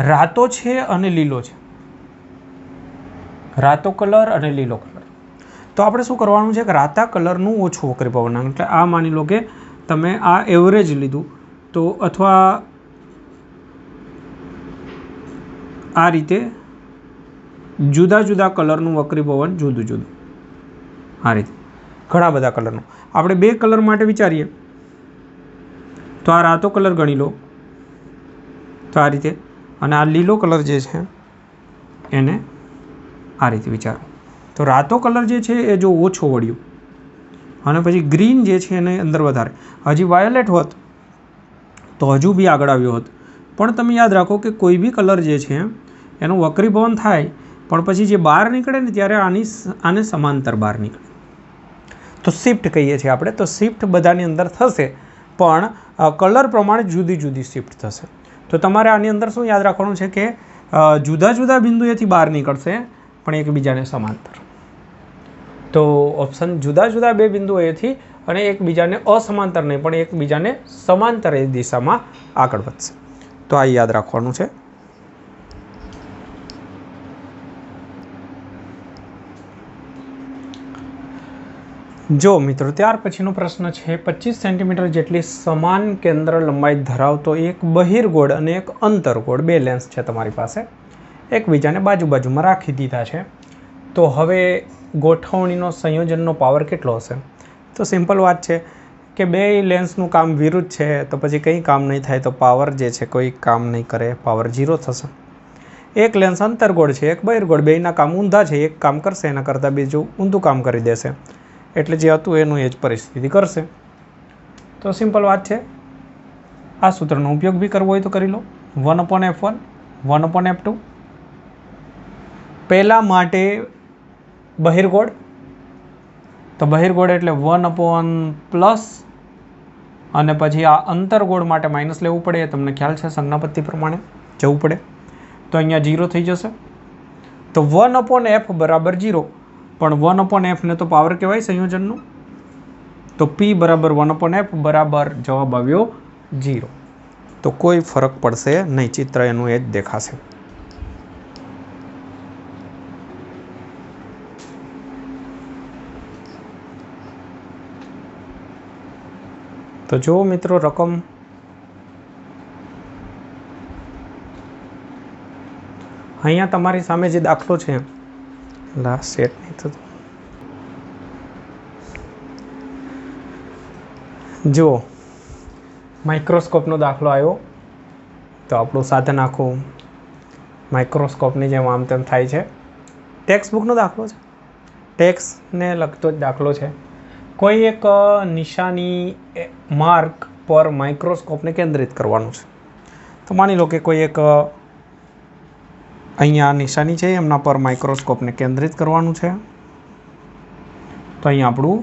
રાતો છે અને લીલો છે, રાતો કલર અને લીલો કલર. તો આપણે શું કરવાનું છે કે રાતા કલરનું ઓછું વક્રીભવન, એટલે આ માની લો કે તમે આ એવરેજ લીધું તો, અથવા આ રીતે જુદા જુદા કલરનું વક્રીભવન જુદું જુદું, આ રીતે ઘણા બધા કલરનું. આપણે 2 કલર માટે વિચારીએ તો આ રાતો કલર ગણી લો, તો આ રીતે, અને આ લીલો કલર જે છે એને આ રીતે વિચારો. તો રાતો કલર જે છે એ જો ઓછો વળ્યો, અને પછી ગ્રીન જે છે એને અંદર વધારે. હજી વાયોલેટ હોત તો હજુ બી આગળ આવ્યો હોત. પણ તમે યાદ રાખો કે કોઈ બી કલર જે છે એનું વક્રીભવન થાય, પણ પછી જે બહાર નીકળે ને ત્યારે આને સમાંતર બહાર નીકળે, તો શિફ્ટ કહીએ છીએ આપણે. તો શિફ્ટ બધાની અંદર થશે, પણ કલર પ્રમાણે જુદી જુદી શિફ્ટ થશે. તો તમારે આની અંદર શું યાદ રાખવાનું છે કે જુદા જુદા બિંદુએથી બહાર નીકળશે, પણ એકબીજાને સમાંતર. તો ઓપ્શન જુદા જુદા 2 બિંદુએથી અને એકબીજાને અસમાંતર નહીં પણ એકબીજાને સમાંતર એ દિશામાં આગળ વધશે. તો આ યાદ રાખવાનું છે. જો મિત્રો, ત્યાર પછીનો પ્રશ્ન છે 25 સેન્ટીમીટર જેટલી સમાન કેન્દ્ર લંબાઈ ધરાવતો એક બહિર્ગોળ અને એક અંતર્ગોળ, 2 લેન્સ છે તમારી પાસે, એકબીજાને બાજુ બાજુમાં રાખી દીધા છે. તો હવે ગોઠવણીનો સંયોજનનો પાવર કેટલો હશે? તો સિમ્પલ વાત છે કે 2 લેન્સનું કામ વિરુદ્ધ છે, તો પછી કંઈ કામ નહીં થાય, તો પાવર જે છે કોઈ કામ નહીં કરે, પાવર 0 થશે. એક લેન્સ અંતર્ગોળ છે, એક બહિર્ગોળ, બેયના કામ ઊંધા છે, એક કામ કરશે એના કરતાં બીજું ઊંધું કામ કરી દેશે, એટલે જે હતું એનું એ જ પરિસ્થિતિ કરશે. તો સિમ્પલ વાત છે. આ સૂત્રનો ઉપયોગ બી કરવો હોય તો કરી લો. 1/f1 1/f2. પહેલા માટે બહિર્ગોળ, તો બહિર્ગોળ એટલે 1/+, અને પછી આ અંતર્ગોળ માટે માઇનસ લેવું પડે, એ તમને ખ્યાલ છે, સંજ્ઞાપત્તિ પ્રમાણે જવું પડે. તો અહીંયા 0 થઈ જશે. તો 1/f બરાબર 0, પણ 1/f ને તો પાવર કહેવાય સંયોજનનું. તો p બરાબર 1/f બરાબર જવાબ આવ્યો 0. તો કોઈ ફરક પડશે નહીં, ચિત્ર એનું એ જ દેખાશે. તો જો મિત્રો, રકમ અહીંયા તમારી સામે જે દાખલો છે, સેટ નહીં થતું, જુઓ, માઇક્રોસ્કોપનો દાખલો આવ્યો. તો આપણું સાધન આખું માઇક્રોસ્કોપની જેમ આમ તેમ થાય છે. ટેક્સ્ટ બુકનો દાખલો છે, ટેક્સ્ટને લગતો જ દાખલો છે. કોઈ એક નિશાની માર્ક પર માઇક્રોસ્કોપને કેન્દ્રિત કરવાનું છે. તો માની લો કે કોઈ એક અહીંયા નિશાની છે, એમના પર માઇક્રોસ્કોપને કેન્દ્રિત કરવાનું છે. તો અહીંયા આપણું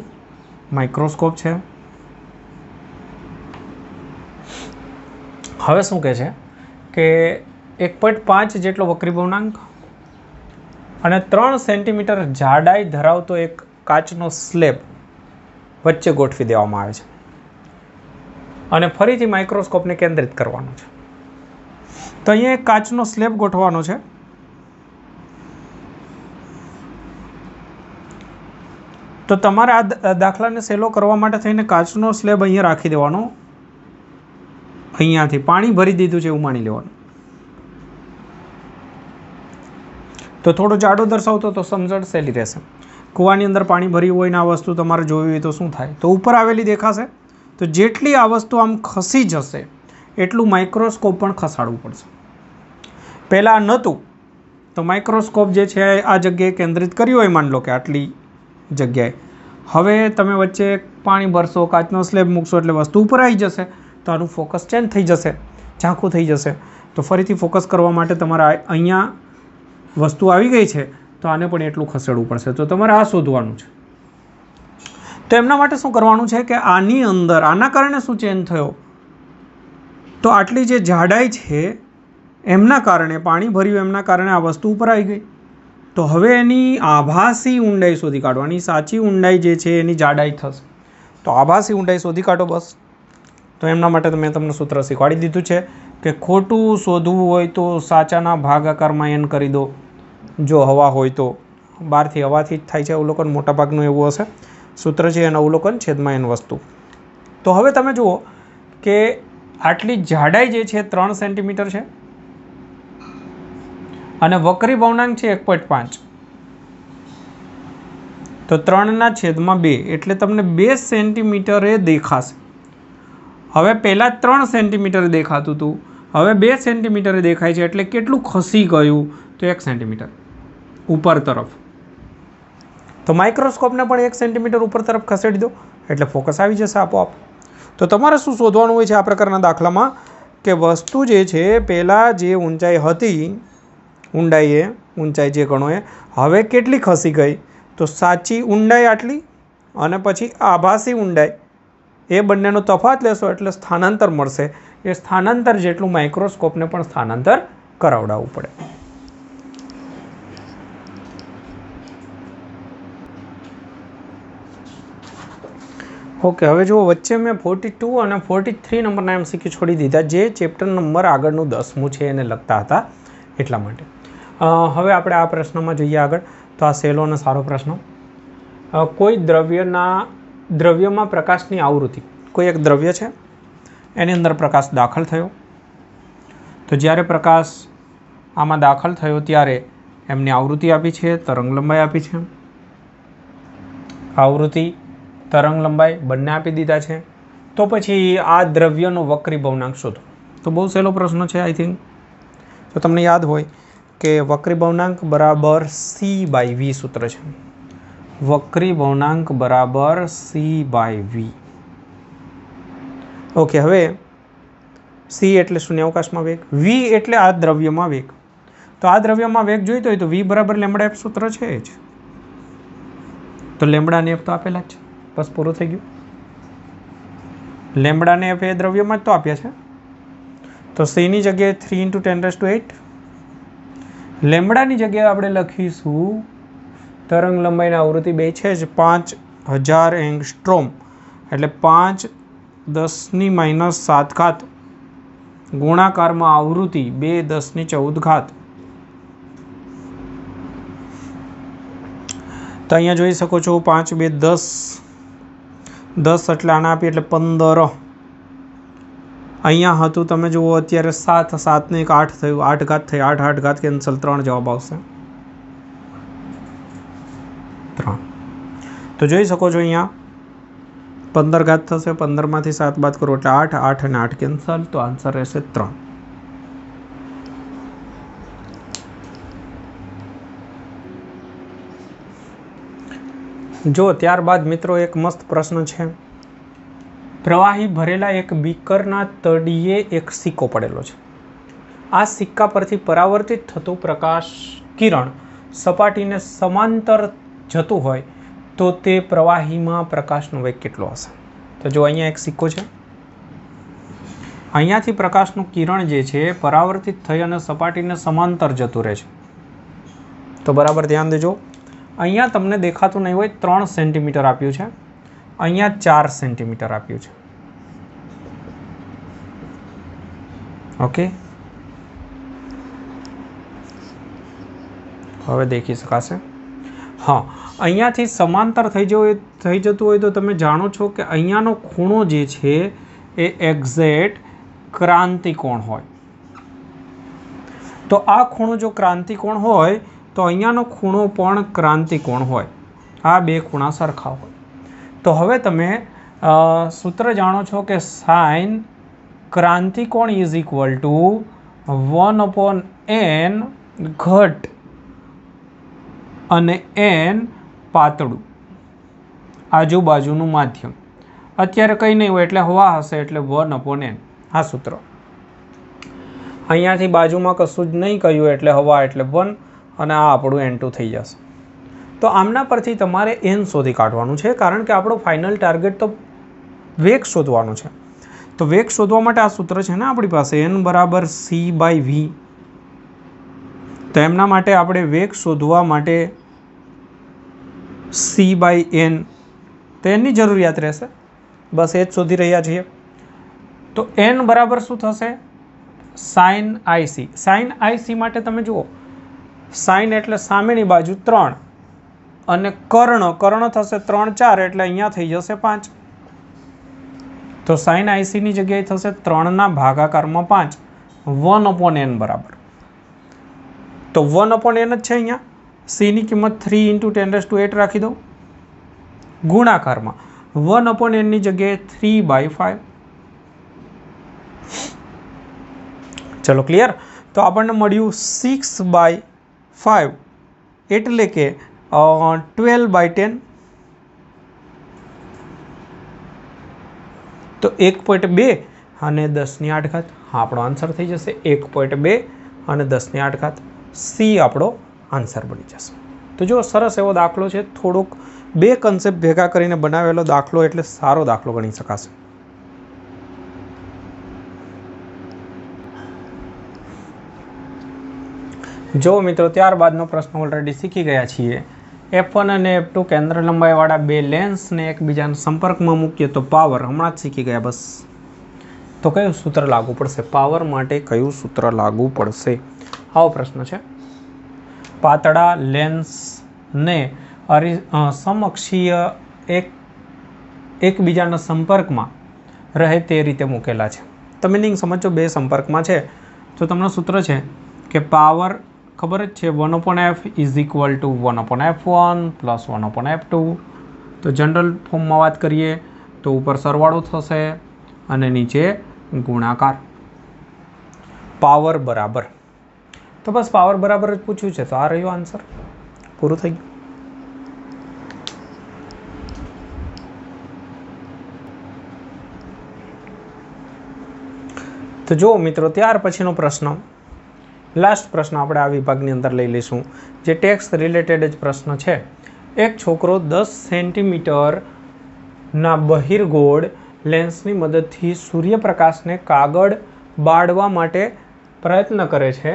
માઇક્રોસ્કોપ છે. હવે શું કહે છે કે 1.5 જેટલો વક્રીભવનાંક અને 3 સેન્ટીમીટર જાડાઈ ધરાવતો એક કાચનો સ્લેબ વચ્ચે ગોઠવી દેવામાં આવે છે, અને ફરીથી માઇક્રોસ્કોપને કેન્દ્રિત કરવાનું છે. તો અહીંયા એક કાચનો સ્લેબ ગોઠવવાનો છે. તો તમારે આ દાખલાને સહેલો કરવા માટે થઈને કાચનો સ્લેબ અહીંયા રાખી દેવાનો. અહીંયાથી પાણી ભરી દીધું છે એવું માની લેવાનું. તો થોડો જાડો દર્શાવતો તો સમજણ સહેલી રહેશે. કૂવાની અંદર પાણી ભર્યું હોય ને આ વસ્તુ તમારે જોવી હોય તો શું થાય? તો ઉપર આવેલી દેખાશે. તો જેટલી આ વસ્તુ આમ ખસી જશે એટલું માઇક્રોસ્કોપ પણ ખસાડવું પડશે. પહેલાં નહોતું તો માઇક્રોસ્કોપ જે છે આ જગ્યાએ કેન્દ્રિત કર્યું હોય, માની લો કે આટલી જગ્યાએ. હવે તમે વચ્ચે પાણી ભરશો, કાચનો સ્લેબ મૂકશો એટલે વસ્તુ ઉપર આવી જશે. તો આનું ફોકસ ચેન્જ થઈ જશે, ઝાંખું થઈ જશે. તો ફરીથી ફોકસ કરવા માટે તમારે અહીંયા વસ્તુ આવી ગઈ છે તો આને પણ એટલું ખસેડવું પડશે. તો તમારે આ શોધવાનું છે. તો એમના માટે શું કરવાનું છે કે આની અંદર આના કારણે શું ચેન્જ થયો, તો આટલી જે જાડાઈ છે એમના કારણે, પાણી ભર્યું એમના કારણે આ વસ્તુ ઉપર આવી ગઈ. તો હવે એની આભાસી ઊંડાઈ શોધી કાઢવાની. સાચી ઊંડાઈ જે છે એની જાડાઈ થશે. તો આભાસી ઊંડાઈ શોધી કાઢો બસ. તો એમના માટે મેં તમને સૂત્ર શીખવાડી દીધું છે કે ખોટું શોધવું હોય તો સાચાના ભાગાકારમાં એન કરી દો. જો હવા હોય તો બહારથી હવાથી જ થાય છે અવલોકન, મોટાભાગનું એવું હશે. સૂત્ર છે એનું અવલોકન છેદમાં એન વસ્તુ. તો હવે તમે જુઓ કે આટલી જાડાઈ જે છે 3 સેન્ટીમીટર છે અને વક્રી ભવનાંક છે 1.5. તો 3/2 એટલે તમને 2 સેન્ટીમીટરે દેખાશે. હવે પહેલાં 3 સેન્ટીમીટરે દેખાતું હતું, હવે 2 સેન્ટીમીટરે દેખાય છે. એટલે કેટલું ખસી ગયું, તો 1 સેન્ટીમીટર ઉપર તરફ. તો માઇક્રોસ્કોપને પણ 1 સેન્ટીમીટર ઉપર તરફ ખસેડી દો એટલે ફોકસ આવી જશે આપોઆપ. તો તમારે શું શોધવાનું હોય છે આ પ્રકારના દાખલામાં કે વસ્તુ જે છે પહેલાં જે ઊંચાઈ હતી, ઊંડાઈએ ઊંચાઈ જે ગણો એ હવે કેટલી ખસી ગઈ, તો સાચી ઊંડાઈ આટલી અને પછી આભાસી ઊંડાઈ, એ બંનેનો તફાત લેશો એટલે સ્થાનાંતર મળશે. એ સ્થાનાંતર જેટલું માઇક્રોસ્કોપને પણ સ્થાનાંતર કરાવડાવવું પડે. ઓકે, હવે જુઓ વચ્ચે મેં 42 અને 43 નંબરના MCQ છોડી દીધા જે ચેપ્ટર નંબર આગળનું 10મું છે એને લગતા હતા એટલા માટે. હવે આપણે આ પ્રશ્નમાં જઈએ આગળ. તો આ સહેલો અને સારો પ્રશ્ન. કોઈ દ્રવ્યમાં પ્રકાશની આવૃત્તિ, કોઈ એક દ્રવ્ય છે એની અંદર પ્રકાશ દાખલ થયો. તો જ્યારે પ્રકાશ આમાં દાખલ થયો ત્યારે એમની આવૃત્તિ આપી છે, તરંગ લંબાઈ આપી છે. આવૃત્તિ, તરંગ લંબાઈ બંને આપી દીધા છે. તો પછી આ દ્રવ્યનો વક્રી ભવનાંક શોધો. તો બહુ સહેલો પ્રશ્ન છે આઈ થિંક. તો તમને યાદ હોય કે વક્રી ભવનાંક બરાબર C/V સૂત્ર છે. વક્રી ભવનાંક બરાબર C/V. ઓકે, હવે C એટલે શૂન્યાવકાશમાં વેગ, V એટલે આ દ્રવ્યમાં વેગ. તો આ દ્રવ્યમાં વેગ જોઈતો હોય તો V બરાબર લેમ્બડા f સૂત્ર છે જ. તો લેમ્બડાને f તો આપેલા જ છે, બસ પૂરું થઈ ગયું. લેમ્બડાને f એ દ્રવ્યમાં જ તો આપ્યા છે. તો C ની જગ્યાએ 3 × 10⁸. લેમ્બડાની જગ્યાએ આપણે લખીશું તરંગ લંબાઈની આવૃત્તિ 2 છે જ 5000 એંગસ્ટ્રોમ એટલે 5 × 10⁻⁷ ગુણાકારમાં આવૃત્તિ 2 × 10⁻14. તો અહીંયા જોઈ શકો છો 5 × 2 = 10, 10 એટલે આના આપીએ એટલે 15. અહીંયા હતું તમે જુઓ અત્યારે 7, 7 ને 1 8 થયું, 8 ઘાત થઈ, 8 8 ઘાત કેન્સલ, 3 જવાબ આવશે 3. તો જોઈ શકો છો અહીંયા 15 ઘાત થશે, 15માંથી 7 બાદ કરો એટલે 8, 8 અને 8 કેન્સલ, તો આન્સર રહેશે 3. જો ત્યારબાદ મિત્રો એક મસ્ત પ્રશ્ન છે. પ્રવાહી ભરેલા એક બીકરના તળિયે એક સિક્કો પડેલો છે. આ સિક્કા પરથી પરાવર્તિત થતું પ્રકાશ કિરણ સપાટીને સમાંતર જતું હોય તો તે પ્રવાહીમાં પ્રકાશનો વેગ કેટલો હશે? તો જો અહીંયા એક સિક્કો છે, અહીંયાથી પ્રકાશનું કિરણ જે છે પરાવર્તિત થઈ અને સપાટીને સમાંતર જતું રહે છે. તો બરાબર ધ્યાન દેજો. અહીંયા તમને દેખાતું નહીં હોય 3 સેન્ટીમીટર આપ્યું છે, અહીંયા 4 સેન્ટીમીટર આપ્યું છે. ઓકે, હવે દેખી શકાશે. હા, અહીંયાથી સમાંતર થઈ જતું હોય તો તમે જાણો છો કે અહીંયાનો ખૂણો જે છે એ એક્ઝેક્ટ ક્રાંતિકોણ હોય. તો આ ખૂણો જો ક્રાંતિકોણ હોય તો અહીંયાનો ખૂણો પણ ક્રાંતિકોણ હોય. આ બે ખૂણા સરખા હોય. તો હવે તમે સૂત્ર જાણો છો કે સાઇન ક્રાંતિકોણ ઇઝ ઇક્વલ ટુ 1/n ઘટ અને n પાતળું આજુબાજુનું માધ્યમ. અત્યારે કંઈ નહીં હોય એટલે હવા હશે એટલે 1/n. આ સૂત્ર અહીંયાથી બાજુમાં કશું જ નહીં કહ્યું એટલે હવા એટલે 1 અને આ આપણું n2 થઈ જશે. તો આમના પરથી તમારે n શોધી કાઢવાનું છે, કારણ કે આપણો ફાઇનલ ટાર્ગેટ તો વેગ શોધવાનો છે. તો વેગ શોધવા માટે આ સૂત્ર છે ને આપણી પાસે n બરાબર c/v. તો એમના માટે આપણે વેગ શોધવા માટે c/n તો એની જરૂરિયાત રહેશે, બસ એ જ શોધી રહ્યા છીએ. તો n બરાબર શું થશે? sin ic. sin ic માટે તમે જુઓ, sin એટલે સામેની બાજુ 3 અને કર્ણ થશે 3 4 એટલે અહીંયા થઈ જશે 5. તો sin ic ની જગ્યાએ થશે 3 ના ભાગાકારમાં 5 1/n બરાબર. તો 1/n જ છે અહીંયા. c ની કિંમત 3 × 10⁸ રાખી દો, ગુણાકારમાં 1/n ની જગ્યાએ 3/5. ચલો ક્લિયર. તો આપણને મળ્યું 6/5 એટલે કે 12/10. તો 1.2 અને 10⁸. આપણો આન્સર થઈ જશે 1.2 અને 10⁸. સી આપણો આન્સર બની જશે. તો જો સરસ એવો દાખલો છે, થોડોક બે કન્સેપ્ટ ભેગા કરીને બનાવેલો દાખલો એટલે સારો દાખલો ગણી શકાશે. જો મિત્રો ત્યારબાદનો પ્રશ્ન ઓલરેડી શીખી ગયા છીએ. F1 અને F2 કેન્દ્ર લંબાઈવાળા બે લેન્સને એકબીજાના સંપર્કમાં મૂકીએ તો પાવર, હમણાં જ શીખી ગયા બસ. તો કયું સૂત્ર લાગુ પડશે? પાવર માટે કયું સૂત્ર લાગુ પડશે? આવો પ્રશ્ન છે. પાતળા લેન્સને સમઅક્ષીય એકબીજાના સંપર્કમાં રહે તે રીતે મૂકેલા છે. તો મિનિંગ સમજો, બે સંપર્કમાં છે તો તમને સૂત્ર છે કે પાવર ખબર જ છે 1/f is equal two 1/f1 plus 1/f2. તો જનરલ ફોર્મમાં વાત કરીએ તો ઉપર સરવાળો થશે અને નીચે ગુણાકાર. પાવર બરાબર, તો બસ પાવર બરાબર જ પૂછ્યું છે, તો આ રહ્યો આન્સર, પૂરું થઈ ગયું. તો જો મિત્રો ત્યાર પછીનો પ્રશ્ન, લાસ્ટ પ્રશ્ન આપણે આ વિભાગની અંદર લઈ લઈશું, જે ટેક્સ રિલેટેડ જ પ્રશ્ન છે. એક છોકરો 10 સેન્ટીમીટરના બહિર્ગોળ લેન્સની મદદથી સૂર્યપ્રકાશને કાગળ બાળવા માટે પ્રયત્ન કરે છે.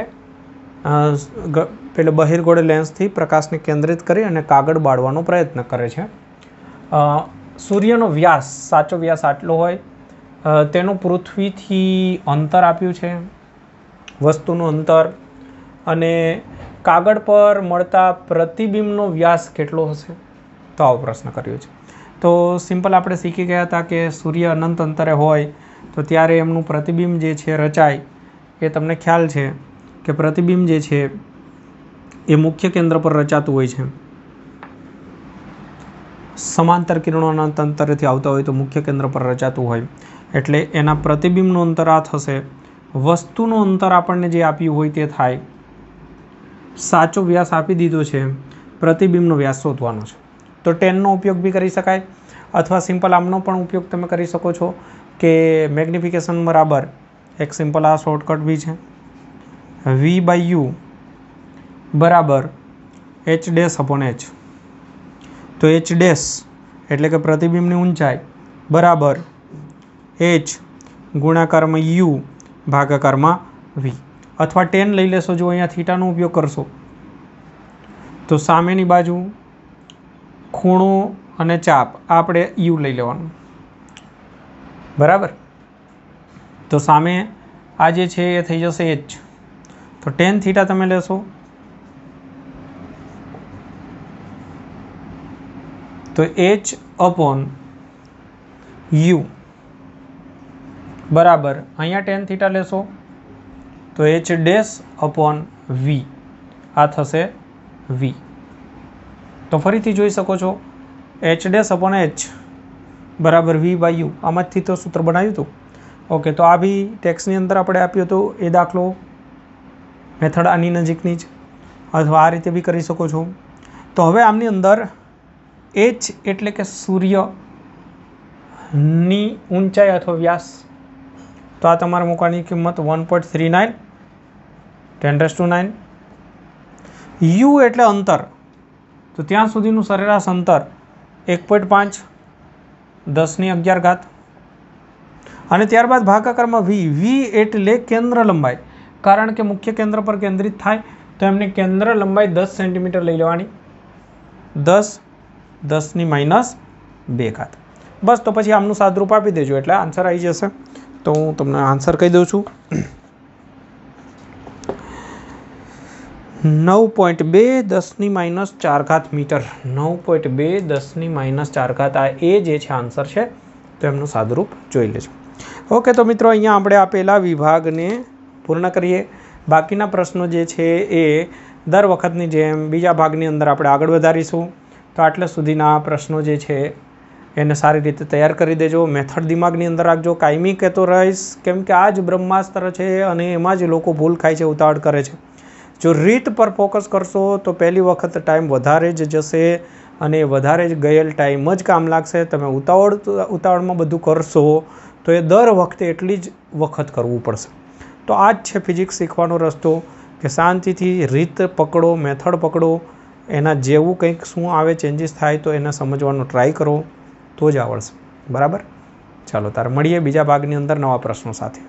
પેલો બહિર્ગોળ લેન્સથી પ્રકાશને કેન્દ્રિત કરી અને કાગળ બાળવાનો પ્રયત્ન કરે છે. સૂર્યનો વ્યાસ, સાચો વ્યાસ આટલો હોય, તેનું પૃથ્વીથી અંતર આપ્યું છે, વસ્તુનું અંતર, અને કાગળ પર મળતા પ્રતિબિંબનો વ્યાસ કેટલો હશે? તો આવો પ્રશ્ન કર્યો છે. તો સિમ્પલ આપણે શીખી ગયા હતા કે સૂર્ય અનંત અંતરે હોય તો ત્યારે એમનું પ્રતિબિંબ જે છે રચાય. એ તમને ખ્યાલ છે કે પ્રતિબિંબ જે છે એ મુખ્ય કેન્દ્ર પર રચાતું હોય છે. સમાંતર કિરણો અનંત અંતરેથી આવતા હોય તો મુખ્ય કેન્દ્ર પર રચાતું હોય, એટલે એના પ્રતિબિંબનું અંતર આ થશે. વસ્તુનું અંતર આપણને જે આપ્યું હોય તે થાય. સાચો વ્યાસ આપી દીધો છે, પ્રતિબિંબનો વ્યાસ શોધવાનો છે. તો 10નો ઉપયોગ બી કરી શકાય, અથવા સિમ્પલ આમનો પણ ઉપયોગ તમે કરી શકો છો કે મેગ્નિફિકેશન બરાબર એક સિમ્પલ આ શોર્ટકટ બી છે, v/u બરાબર h'/h. તો h' એટલે કે પ્રતિબિંબની ઊંચાઈ બરાબર h ગુણાકારમાં u ભાગાકારમાં v, અથવા 10 લઈ લેશો. જો અહીંયા થીટાનો ઉપયોગ કરશો તો સામેની બાજુ ખૂણો અને ચાપ આપણે u લઈ લેવાનું, બરાબર. તો સામે આ જે છે એ થઈ જશે h. તો tan થીટા તમે લેશો તો h/u બરાબર, અહીંયા tan થીટા લેશો તો h'/v, આ થશે v. તો ફરીથી જોઈ શકો છો h'/h બરાબર v/u, આમાંથી તો સૂત્ર બનાવ્યું હતું. ઓકે, તો આ બી ટેક્સની અંદર આપણે આપ્યું હતું એ દાખલો, મેથડ આની નજીકની જ, અથવા આ રીતે બી કરી શકો છો. તો હવે આમની અંદર h એટલે કે સૂર્યની ઊંચાઈ અથવા વ્યાસ, તો આ તમારે મૂકવાની કિંમત 1.39 10⁹. u એટલે અંતર, તો ત્યાં સુધીનું સરેરાશ અંતર 1.5 10^11 અને ત્યારબાદ ભાગાકારમાં વી એટલે કેન્દ્ર લંબાઈ, કારણ કે મુખ્ય કેન્દ્ર પર કેન્દ્રિત થાય તો એમને કેન્દ્ર લંબાઈ 10 સેન્ટીમીટર લઈ લેવાની, 10 10^-2. બસ, તો પછી આમનું સાદરૂપ આપી દેજો એટલે આન્સર આવી જશે. તો હું તમને આન્સર કહી દઉં છું. 9.2 10^-4 મીટર. 9.2 10^-4 આ એ જે છે આન્સર છે. તો એમનું સાદરૂપ જોઈ લેજો. ઓકે, તો મિત્રો અહીંયા આપણે આપેલા વિભાગને પૂર્ણ કરીએ. બાકીના પ્રશ્નો જે છે એ દર વખતની જેમ બીજા ભાગની અંદર આપણે આગળ વધારીશું. તો આટલા સુધીના પ્રશ્નો જે છે એને સારી રીતે તૈયાર કરી દેજો. મેથડ દિમાગની અંદર રાખજો. કાયમી કહેતો રહીશ, કેમ કે આ જ બ્રહ્માસ્ત્ર છે અને એમાં જ લોકો ભૂલ ખાય છે, ઉતાવળ કરે છે. જો રીત પર ફોકસ કરશો તો પહેલી વખત ટાઈમ વધારે જ જશે અને વધારે જ ગયેલ ટાઈમ જ કામ લાગશે. તમે ઉતાવળમાં બધું કરશો તો એ દર વખતે એટલી જ વખત કરવું પડશે. તો આ જ છે ફિઝિક્સ શીખવાનો રસ્તો, કે શાંતિથી રીત પકડો, મેથડ પકડો, એના જેવું કંઈક શું આવે ચેન્જીસ થાય તો એને સમજવાનો ટ્રાય કરો તો જ આવડશે. બરાબર? ચાલો તારે મળીએ બીજા ભાગની અંદર નવા પ્રશ્નો સાથે.